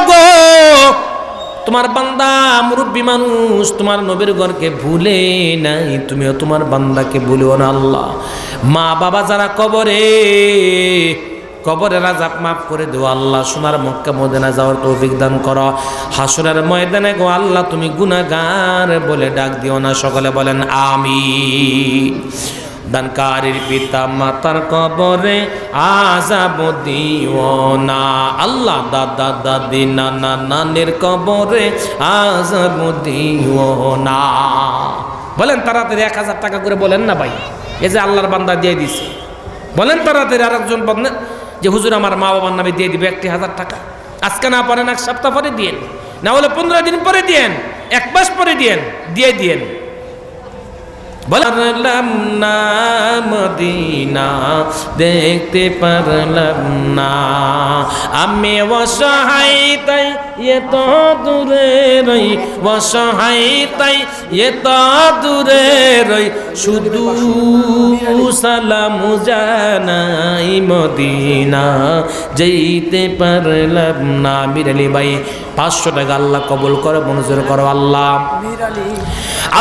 Speaker 1: গো তোমার বান্দা মুরব্বী মানুষ তোমার নবীর ঘরকে ভুলে নাই তুমিও তোমার বান্দাকে ভুলিও না আল্লাহ মা বাবা যারা কবরের আযাব মাফ করে দেও আল্লাহ সোনার মক্কা মদিনা যাওয়ার তৌফিক দান করো হাসরের ময়দানে গো আল্লাহ তুমি গুনাহগার বলে ডাক দিও না সকলে বলেন আমিন দানকারীর পিতা মাতার কবরে আযাব দিও না আল্লাহ দাদা দাদি নানা নানির কবরে আযাব দিও না বলেন তাড়াতাড়ি 1000 টাকা করে বলেন না ভাই এই যে আল্লাহর বান্দা দিয়ে দিছে বলেন তাড়াতাড়ি আরেকজন বলেন যে হুজুর আমার মা বাবার নামে দিয়ে দিবে 1000 টাকা আজকে না পারেন 1 সপ্তাহ পরে দিয়েন না হলে 15 দিন পরে দিয়েন 1 মাস পরে দিয়েন দিয়ে দিয়েন বললাম না মদিনা দেখতে পারলাম না আমি অসহায় তাই এত দূরে রই অসহায় তাই এত দূরে রই শুধু সালাম জানাই মদিনা যেতে পারলাম না আমির আলী ভাই 500 টাকা আল্লাহ কবুল করে মঞ্জুর করো আল্লাহ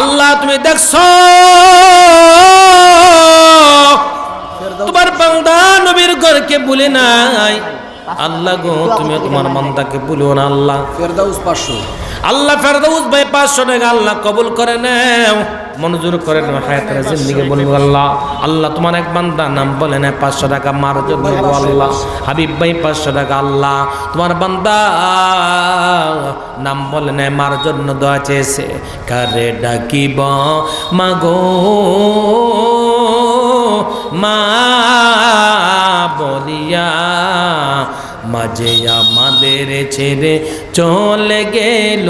Speaker 1: আল্লাহ তুমি দেখছো তোমার বান্দা নবীর ঘরকে ভুলে নাই আল্লাহ গো তুমি তোমার বান্দাকে ভুলিও না আল্লাহ
Speaker 2: ফেরদাউস 500
Speaker 1: আল্লাহ ফেরদাউস ভাই 500 টাকা আল্লাহ কবুল করে নাও মঞ্জুর করে নাও হায়াতের জিন্দেগি বলবো আল্লাহ আল্লাহ তোমার এক বান্দা নাম বলে না 500 টাকা মার জন্য গো আল্লাহ হাবিব ভাই 500 টাকা আল্লাহ তোমার বান্দা নাম বলে না মার জন্য দোয়া চেয়েছে কারে ডাকিব মাগো মা বলিয়া, মাঝে আমাদের ছেড়ে চলে গেল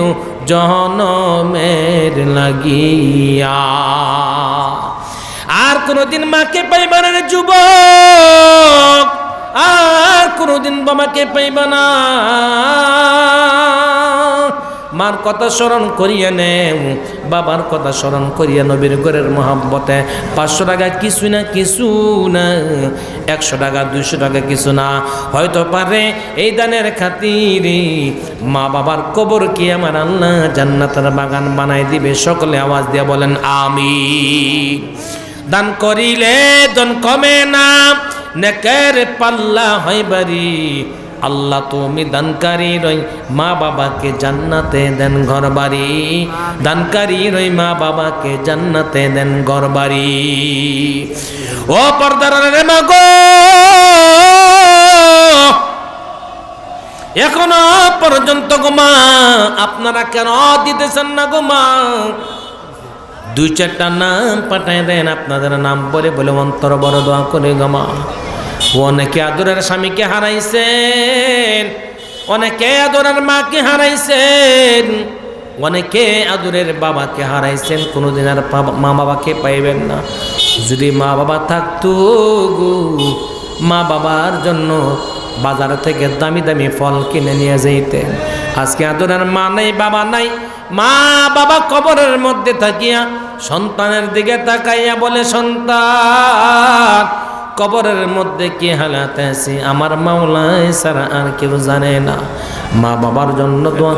Speaker 1: জনমের লাগিয়া। আর কোনদিন মাকে পাইবা না রে যুবক, আর কোনদিন বাবাকে পাইবা না। মার কথা স্মরণ করিয়া নেও, বাবার কথা স্মরণ করিয়া নবীর ঘরের মহাব্বতে 500 টাকা কিছু না, কিছু না 100 টাকা 200 টাকা কিছু না, হয়তো পারে এই দানের খাতিরে মা বাবার কবর কি আমার আল্লাহ জান্নাতের বাগান বানাই দিবে। সকলে আওয়াজ দিয়া বলেন আমিন। দান করিলে ধন কমে না, নেকের পাল্লা হয় বাড়ি। আল্লাহ তুমি দানকারী রই, মা বাবাকে জান্নাতে দেন ঘর বাড়ি। দানকারী রই, মা বাবাকে জান্নাতে দেন ঘর বাড়ি। ও পর্দার রে মাগো, এখনো পর্যন্ত গো মা আপনারা কেন দিতেছেন না গো মা? 2-4টা নাম পাঠায় দেন, আপনাদের নাম বলে বলে অন্তর বড় দোয়া করে গো মা। অনেকে আদরের স্বামীকে হারাইছেন, অনেকে আদরের মাকে হারাইছেন, অনেকে আদরের বাবাকে হারাইছেন। কোনোদিন আর মা বাবাকে পাইবেন না। যদি মা বাবা থাকতো গো, মা বাবার জন্য বাজার থেকে দামি দামি ফল কিনে নিয়ে যেতেন। আজকে আদরের মা নাই, বাবা নাই। মা বাবা কবরের মধ্যে থাকিয়া সন্তানের দিকে তাকাইয়া বলে, সন্তান কবরের মধ্যে কি হালাতে আছে আমার মাওলাই ছাড়া আর কেউ জানে না। মা বাবার জন্য দোয়া।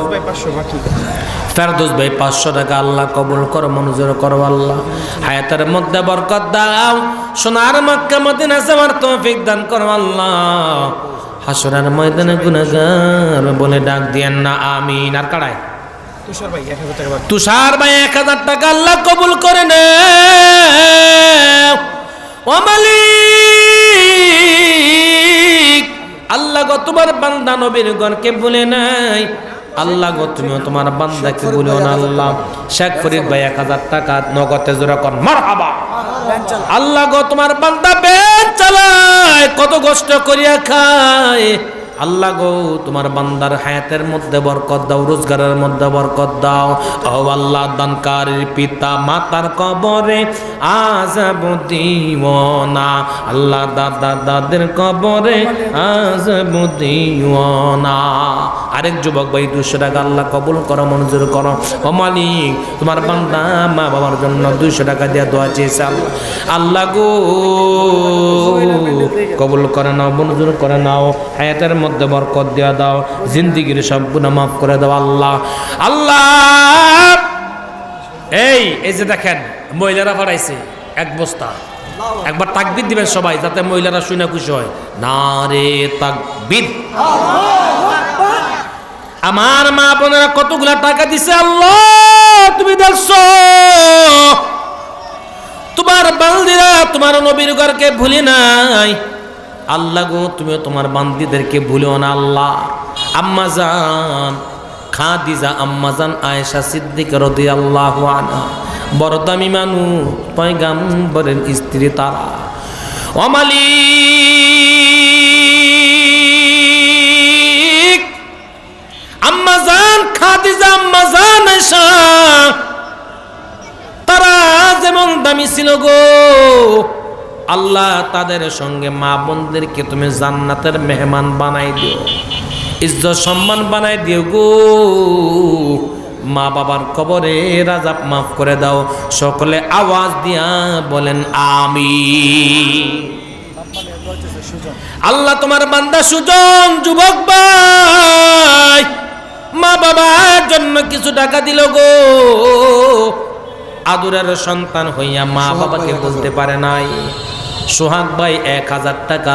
Speaker 1: ফেরদৌস ভাই 500 টাকা আল্লাহ কবুল করো, মঞ্জুর করো আল্লাহ। হায়াতের মধ্যে বরকত দাও, সোনার মক্কা মদিনা যাওয়ার তৌফিক দান করো আল্লাহ। হাসরের ময়দানে গুনাহগার বলে ডাক দিয়েন না আমিন। আর কাড়ায় তুষার ভাই 1000 টাকা আল্লাহ কবুল করে নে। ও মালিক, আল্লাহ গো তোমার বান্দা নবীর গণকে ভুলে নাই। আল্লাহ গো তুমিও তোমার বান্দাকে ভুলিও না আল্লাহ। শেখ ফরিদ ভাই 1000 টাকা নগদে জোড়া কর মারহাবা। আল্লাহ গো তোমার বান্দা বেচ চালায়, কত কষ্ট করিয়া খায়। আল্লাহ গো তোমার বান্দার হায়াতের মধ্যে বরকত দাও, রোজগারের মধ্যে বরকত দাও। ও আল্লাহ দানকারীর পিতা মাতার কবরে আযাব দিও না আল্লাহ, দাদা দাদের কবরে আযাব দিও না। আরেক যুবক ভাই 200 টাকা আল্লাহ কবুল করো, মঞ্জুর করো। ও মালিক, তোমার বান্দা মা বাবার জন্য 200 টাকা দিয়ে দোয়া চেয়েছে আল্লাহ। আল্লাহ গো কবুল করে নাও, মঞ্জুর করে নাও, হায়াতের মধ্যে বরকত দেওয়া দাও, জিন্দিগির সব গুনাহ মাফ করে দাও আল্লাহ। আল্লাহ এই যে দেখেন মহিলারা পাঠাইছে 1 বস্তা। একবার তাকবীর দিবেন সবাই, যাতে মহিলারা শুনে খুশি হয়। নারে তাকবীর। আমার মা বোনেরা কতগুলা টাকা দিছে আল্লাহ তুমি দেখছো। তোমার বান্দিরা তোমার নবীর ঘরকে ভুলি নাই আল্লাহ গো, তুমি তোমার বান্দিদেরকে ভুলিও না আল্লাহ। আম্মা জান খাদিজা, আম্মা জান আয়েশা সিদ্দিকা রাদিয়াল্লাহু আনহা বড় দামি মানুষ, পয়গম্বরের স্ত্রী তারা। ও মালিক, আম্মা জান খাদিজা, আম্মা জান আয়েশা তারা যেমন দামি ছিল গো আল্লাহ, তাদের সঙ্গে মা বোনদেরকে তুমি জান্নাতের মেহমান বানাই দিও, ইজ্জত সম্মান বানাই দিও গো। মা বাবার কবরে আযাব মাফ করে দাও। সকলে আওয়াজ দিয়া বলেন আমিন। আল্লাহ তোমার বান্দা সুজন যুবক ভাই মা বাবার জন্য কিছু টাকা দিল গো। আদরের সন্তান হইয়া মা বাবাকে বলতে পারে নাই। সোহাগ ভাই 1000 টাকা